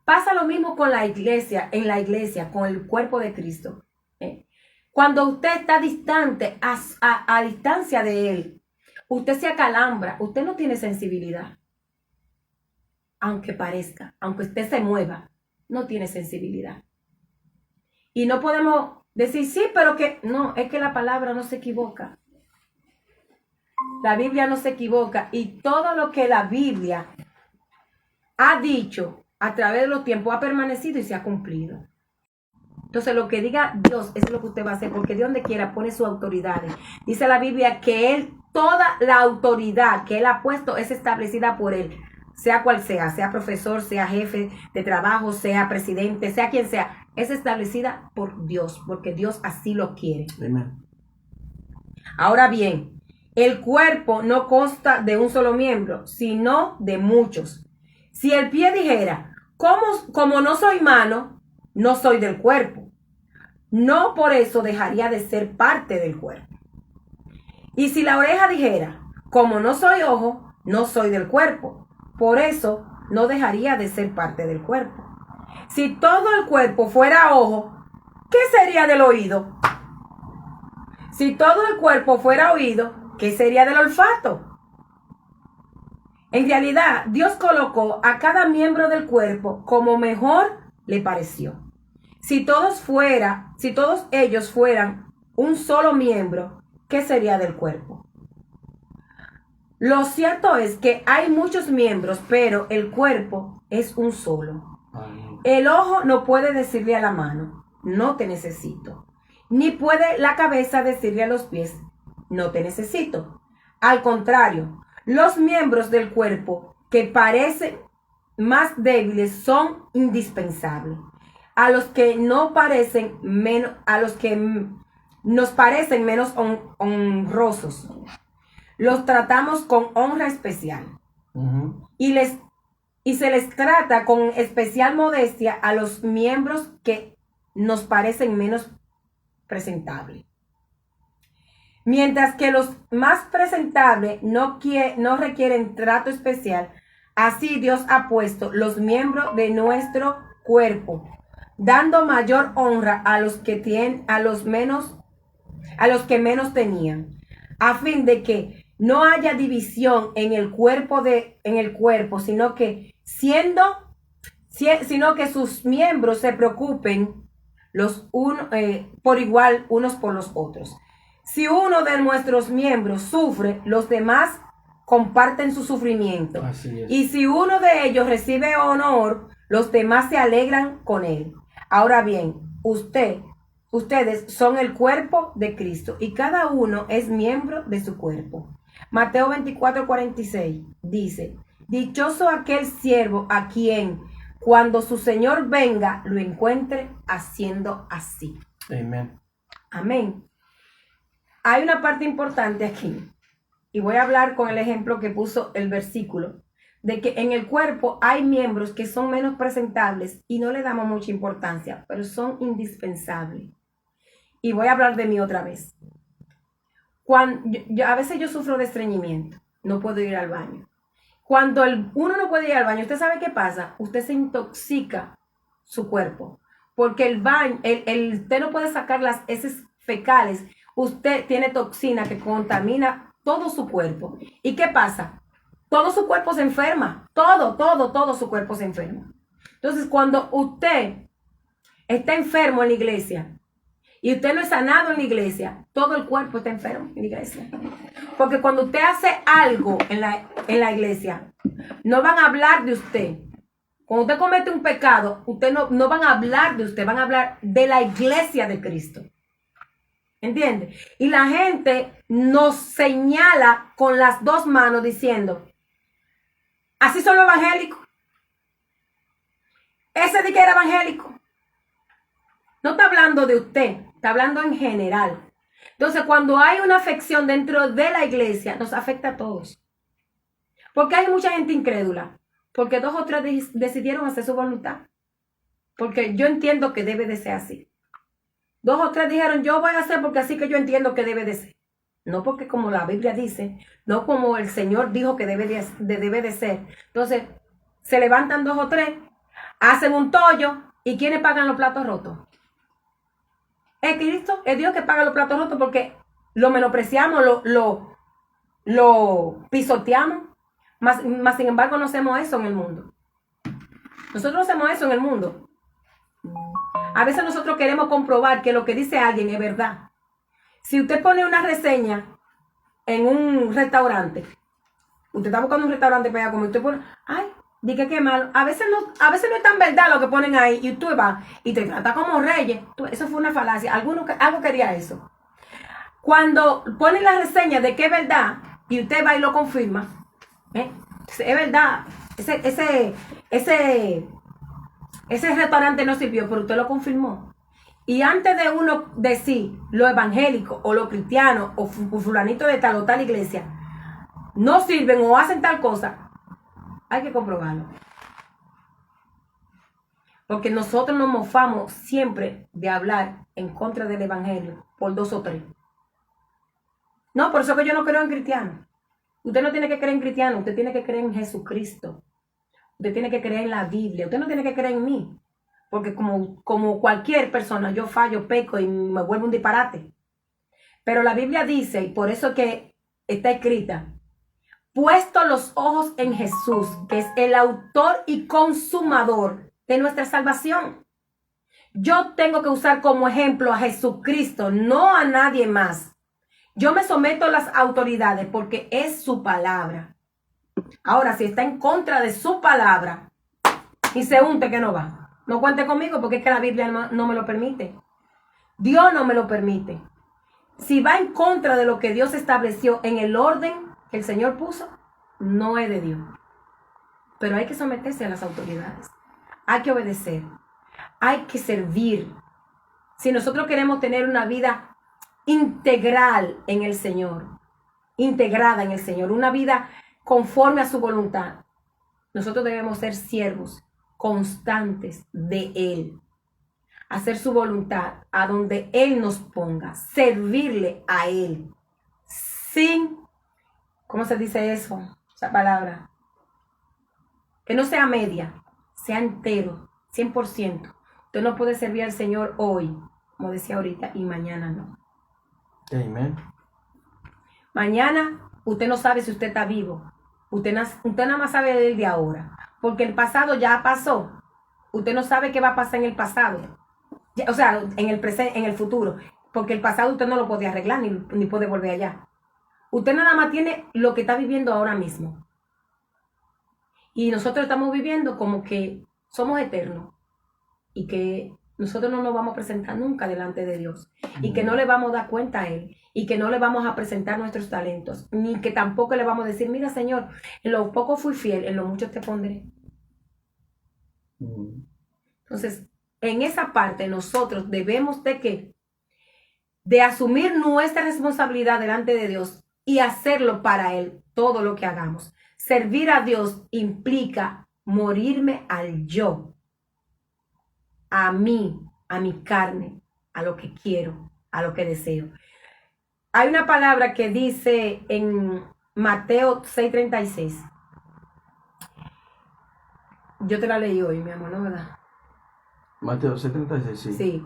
Pasa lo mismo con la iglesia, en la iglesia, con el cuerpo de Cristo. Cuando usted está distante, a distancia de Él, usted se acalambra, usted no tiene sensibilidad. Aunque parezca, aunque usted se mueva, no tiene sensibilidad. Y no podemos decir, sí, pero que no, es que la palabra no se equivoca. La Biblia no se equivoca y todo lo que la Biblia ha dicho a través de los tiempos ha permanecido y se ha cumplido. Entonces lo que diga Dios es lo que usted va a hacer, porque Dios donde quiera pone su autoridad. Dice la Biblia que Él, toda la autoridad que Él ha puesto es establecida por Él, sea cual sea profesor, sea jefe de trabajo, sea presidente, sea quien sea, es establecida por Dios, porque Dios así lo quiere. Amén. Ahora bien, el cuerpo no consta de un solo miembro, sino de muchos. Si el pie dijera, como no soy mano, no soy del cuerpo, no por eso dejaría de ser parte del cuerpo. Y si la oreja dijera, como no soy ojo, no soy del cuerpo, por eso no dejaría de ser parte del cuerpo. Si todo el cuerpo fuera ojo, ¿qué sería del oído? Si todo el cuerpo fuera oído, ¿qué sería del olfato? En realidad, Dios colocó a cada miembro del cuerpo como mejor le pareció. Si todos ellos fueran un solo miembro, ¿qué sería del cuerpo? Lo cierto es que hay muchos miembros, pero el cuerpo es un solo. El ojo no puede decirle a la mano, no te necesito. Ni puede la cabeza decirle a los pies, no te necesito. Al contrario, los miembros del cuerpo que parecen más débiles son indispensables. A los que nos parecen menos honrosos, los tratamos con honra especial. Y se les trata con especial modestia a los miembros que nos parecen menos presentables. Mientras que los más presentables no requieren trato especial, así Dios ha puesto los miembros de nuestro cuerpo, dando mayor honra a los que menos tenían, a fin de que no haya división en el cuerpo, sino que sus miembros se preocupen por igual unos por los otros. Si uno de nuestros miembros sufre, los demás comparten su sufrimiento. Así es. Y si uno de ellos recibe honor, los demás se alegran con él. Ahora bien, ustedes son el cuerpo de Cristo y cada uno es miembro de su cuerpo. Mateo 24:46 dice, dichoso aquel siervo a quien cuando su Señor venga lo encuentre haciendo así. Amén. Amén. Hay una parte importante aquí y voy a hablar con el ejemplo que puso el versículo, de que en el cuerpo hay miembros que son menos presentables y no le damos mucha importancia, pero son indispensables. Y voy a hablar de mí otra vez. A veces yo sufro de estreñimiento, no puedo ir al baño. Cuando uno no puede ir al baño, ¿usted sabe qué pasa? Usted se intoxica su cuerpo, porque el baño, usted no puede sacar las heces fecales, usted tiene toxina que contamina todo su cuerpo. ¿Y qué pasa? Todo su cuerpo se enferma, todo su cuerpo se enferma. Entonces, cuando usted está enfermo en la iglesia y usted no es sanado en la iglesia, todo el cuerpo está enfermo en la iglesia. Porque cuando usted hace algo en la iglesia, no van a hablar de usted. Cuando usted comete un pecado, usted no van a hablar de usted, van a hablar de la iglesia de Cristo. ¿Entiende? Y la gente nos señala con las dos manos diciendo, así son los evangélicos. Ese de que era evangélico. No está hablando de usted, está hablando en general. Entonces, cuando hay una afección dentro de la iglesia, nos afecta a todos. Porque hay mucha gente incrédula. Porque 2 o 3 decidieron hacer su voluntad. porque yo entiendo que debe de ser así. 2 o 3 dijeron, yo voy a hacer porque así que yo entiendo que debe de ser. No porque como la Biblia dice, no como el Señor dijo que debe de ser. Entonces, se levantan 2 o 3, hacen un tollo, ¿y quiénes pagan los platos rotos? Es Cristo, es Dios que paga los platos rotos porque lo menospreciamos, lo pisoteamos. Más sin embargo, no hacemos eso en el mundo. Nosotros no hacemos eso en el mundo. A veces nosotros queremos comprobar que lo que dice alguien es verdad. Si usted pone una reseña en un restaurante, usted está buscando un restaurante para allá, como usted pone, ay, dije que malo. A veces no es tan verdad lo que ponen ahí, y tú vas y te trata como reyes. Eso fue una falacia. Algo quería eso. Cuando ponen la reseña de que es verdad, y usted va y lo confirma, es verdad, ese restaurante no sirvió, pero usted lo confirmó. Y antes de uno decir lo evangélico o lo cristiano o fulanito de tal o tal iglesia no sirven o hacen tal cosa, hay que comprobarlo. Porque nosotros nos mofamos siempre de hablar en contra del evangelio por 2 o 3. No, por eso que yo no creo en cristiano. Usted no tiene que creer en cristiano, usted tiene que creer en Jesucristo. Usted tiene que creer en la Biblia, usted no tiene que creer en mí. Porque como cualquier persona, yo fallo, peco y me vuelvo un disparate. Pero la Biblia dice, y por eso que está escrita, puesto los ojos en Jesús, que es el autor y consumador de nuestra salvación. Yo tengo que usar como ejemplo a Jesucristo, no a nadie más. Yo me someto a las autoridades porque es su palabra. Ahora, si está en contra de su palabra y se unte que no va, no cuente conmigo porque es que la Biblia no me lo permite. Dios no me lo permite. Si va en contra de lo que Dios estableció en el orden que el Señor puso, no es de Dios. Pero hay que someterse a las autoridades. Hay que obedecer. Hay que servir. Si nosotros queremos tener una vida integral en el Señor, integrada en el Señor, una vida conforme a su voluntad, nosotros debemos ser siervos constantes de Él, hacer su voluntad a donde Él nos ponga, servirle a Él, sin, ¿cómo se dice eso? Esa palabra, que no sea media, sea entero, 100%. Usted no puede servir al Señor hoy, como decía ahorita, y mañana no. Amén. Mañana usted no sabe si usted está vivo. Usted nada más sabe del de ahora. Porque el pasado ya pasó. Usted no sabe qué va a pasar en el pasado. O sea, en el presente, en el futuro. Porque el pasado usted no lo puede arreglar ni puede volver allá. Usted nada más tiene lo que está viviendo ahora mismo. Y nosotros estamos viviendo como que somos eternos. Y que nosotros no nos vamos a presentar nunca delante de Dios. Y que no le vamos a dar cuenta a Él. Y que no le vamos a presentar nuestros talentos. Ni que tampoco le vamos a decir, mira Señor, en lo poco fui fiel, en lo mucho te pondré. Entonces, en esa parte nosotros debemos de asumir nuestra responsabilidad delante de Dios y hacerlo para Él, todo lo que hagamos. Servir a Dios implica morirme al yo, a mí, a mi carne, a lo que quiero, a lo que deseo. Hay una palabra que dice en Mateo 6:36. Yo te la leí hoy, mi amor, ¿no, verdad? Mateo 6:36, sí. Sí,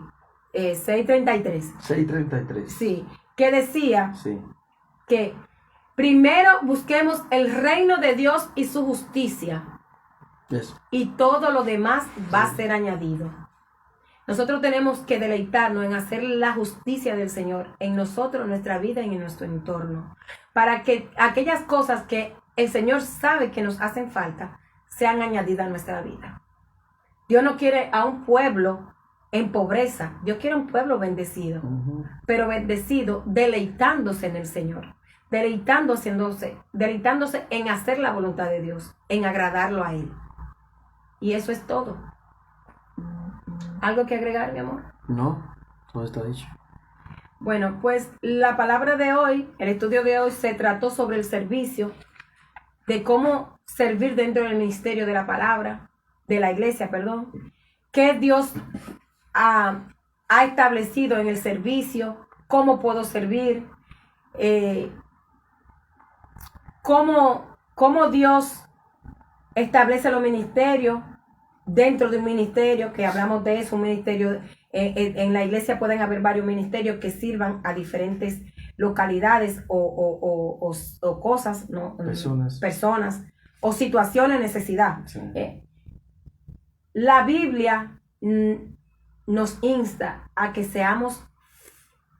6:33. 6:33. Sí, que decía Sí. que primero busquemos el reino de Dios y su justicia. Eso. Y todo lo demás va a ser añadido. Nosotros tenemos que deleitarnos en hacer la justicia del Señor en nosotros, en nuestra vida y en nuestro entorno. Para que aquellas cosas que el Señor sabe que nos hacen falta sean añadidas a nuestra vida. Dios no quiere a un pueblo en pobreza. Dios quiere un pueblo bendecido. Pero bendecido deleitándose en el Señor. Deleitándose en hacer la voluntad de Dios. En agradarlo a Él. Y eso es todo. ¿Algo que agregar, mi amor? No, todo está dicho. Bueno, pues la palabra de hoy, el estudio de hoy se trató sobre el servicio, de cómo servir dentro del ministerio de la palabra, de la iglesia, perdón, qué Dios ha establecido en el servicio, cómo puedo servir, cómo Dios establece los ministerios dentro de un ministerio, que hablamos de eso, un ministerio, en la iglesia pueden haber varios ministerios que sirvan a diferentes localidades o cosas, ¿no? Personas o situaciones, necesidad. Sí. La Biblia nos insta a que seamos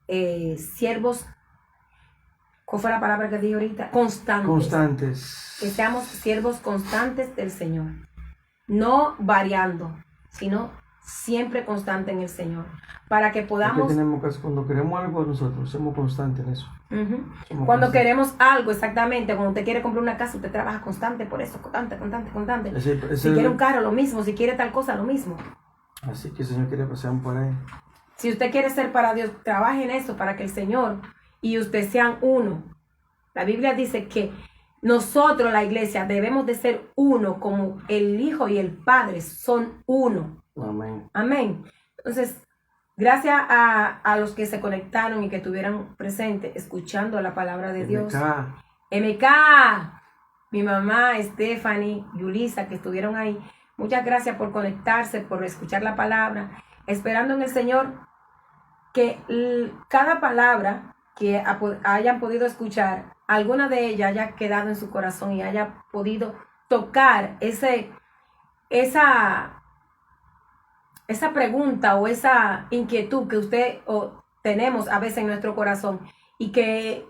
siervos, ¿cuál fue la palabra que dije ahorita? Constantes. Que seamos siervos constantes del Señor. No variando, sino siempre constante en el Señor. Para que podamos... Cuando queremos algo de nosotros, somos constantes en eso. Cuando queremos algo, exactamente. Cuando usted quiere comprar una casa, usted trabaja constante por eso. Constante. Si quiere un carro, lo mismo. Si quiere tal cosa, lo mismo. Así que el Señor quiere que sean por ahí. Si usted quiere ser para Dios, trabaje en eso, para que el Señor y usted sean uno. La Biblia dice que nosotros, la iglesia, debemos de ser uno, como el Hijo y el Padre son uno. Amén. Amén. Entonces, gracias a los que se conectaron y que estuvieron presentes escuchando la palabra de Dios. MK, mi mamá, Stephanie, Yulisa, que estuvieron ahí. Muchas gracias por conectarse, por escuchar la palabra, esperando en el Señor que cada palabra que hayan podido escuchar, alguna de ellas haya quedado en su corazón y haya podido tocar esa pregunta o esa inquietud que usted o tenemos a veces en nuestro corazón y que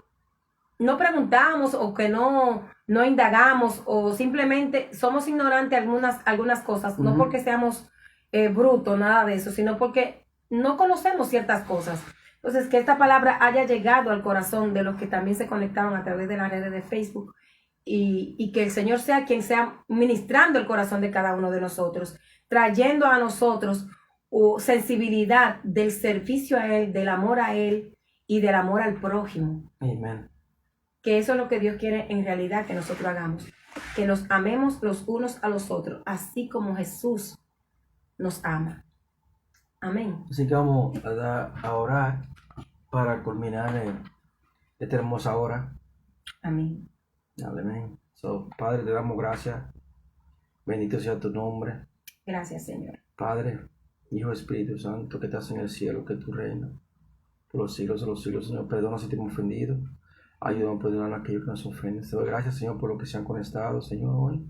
no preguntamos o que no indagamos o simplemente somos ignorantes algunas cosas, no porque seamos brutos, nada de eso, sino porque no conocemos ciertas cosas. Entonces, que esta palabra haya llegado al corazón de los que también se conectaron a través de las redes de Facebook y que el Señor sea quien sea ministrando el corazón de cada uno de nosotros, trayendo a nosotros sensibilidad del servicio a Él, del amor a Él y del amor al prójimo. Amén. Que eso es lo que Dios quiere en realidad que nosotros hagamos, que nos amemos los unos a los otros, así como Jesús nos ama. Amén. Así que vamos a orar para culminar esta hermosa hora. Amén. Amén. Padre, te damos gracias. Bendito sea tu nombre. Gracias, Señor. Padre, Hijo, Espíritu Santo, que estás en el cielo, que tú reinas por los siglos de los siglos. Señor, perdona si te hemos ofendido. Ayúdame a perdonar a aquellos que nos ofenden. Te doy gracias, Señor, por lo que se han conectado, Señor, hoy.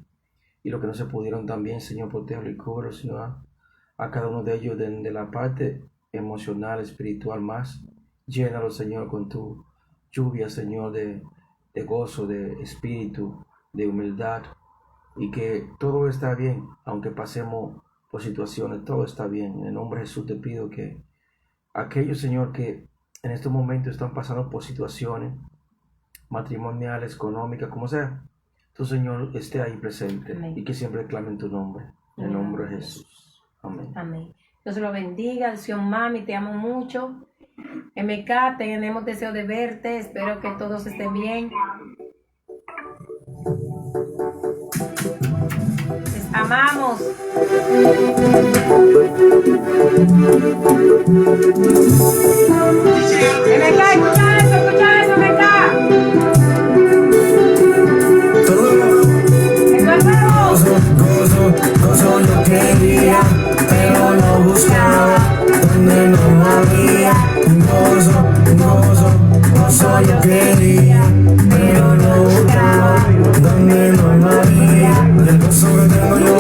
Y lo que no se pudieron también, Señor, protégelos y cúbrelo, Señor. A cada uno de ellos de la parte emocional, espiritual más. Llénalo, Señor, con tu lluvia, Señor, de gozo, de espíritu, de humildad. Y que todo está bien, aunque pasemos por situaciones, todo está bien. En el nombre de Jesús te pido que aquellos, Señor, que en estos momentos están pasando por situaciones matrimoniales, económicas, como sea, tu Señor esté ahí presente. Amén. Y que siempre clamen tu nombre. En el nombre de Jesús. Amén. Amén. Dios lo bendiga. Sion Mami, te amo mucho. MK, tenemos deseo de verte. Espero que todos estén bien. Les amamos. MK, escucha eso, MK. Gozo yo quería, pero no buscaba donde no había. Gozo yo quería, pero no buscaba donde no había. El gozo que tengo yo,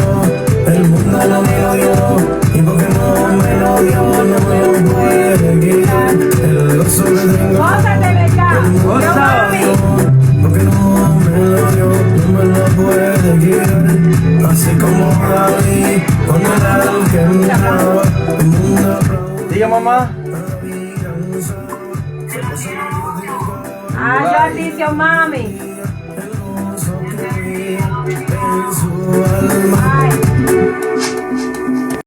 el mundo no me lo dio, y porque no me lo dio, no me lo puede quitar. El gozo que tengo yo, el mundo no me lo dio, porque no me lo dio, no me lo puede quitar. Así como David, con el alma que entraba, el mundo aplaudió. Diga, mamá. Yo a ti, Sion Mami. El gozo que vi en su alma.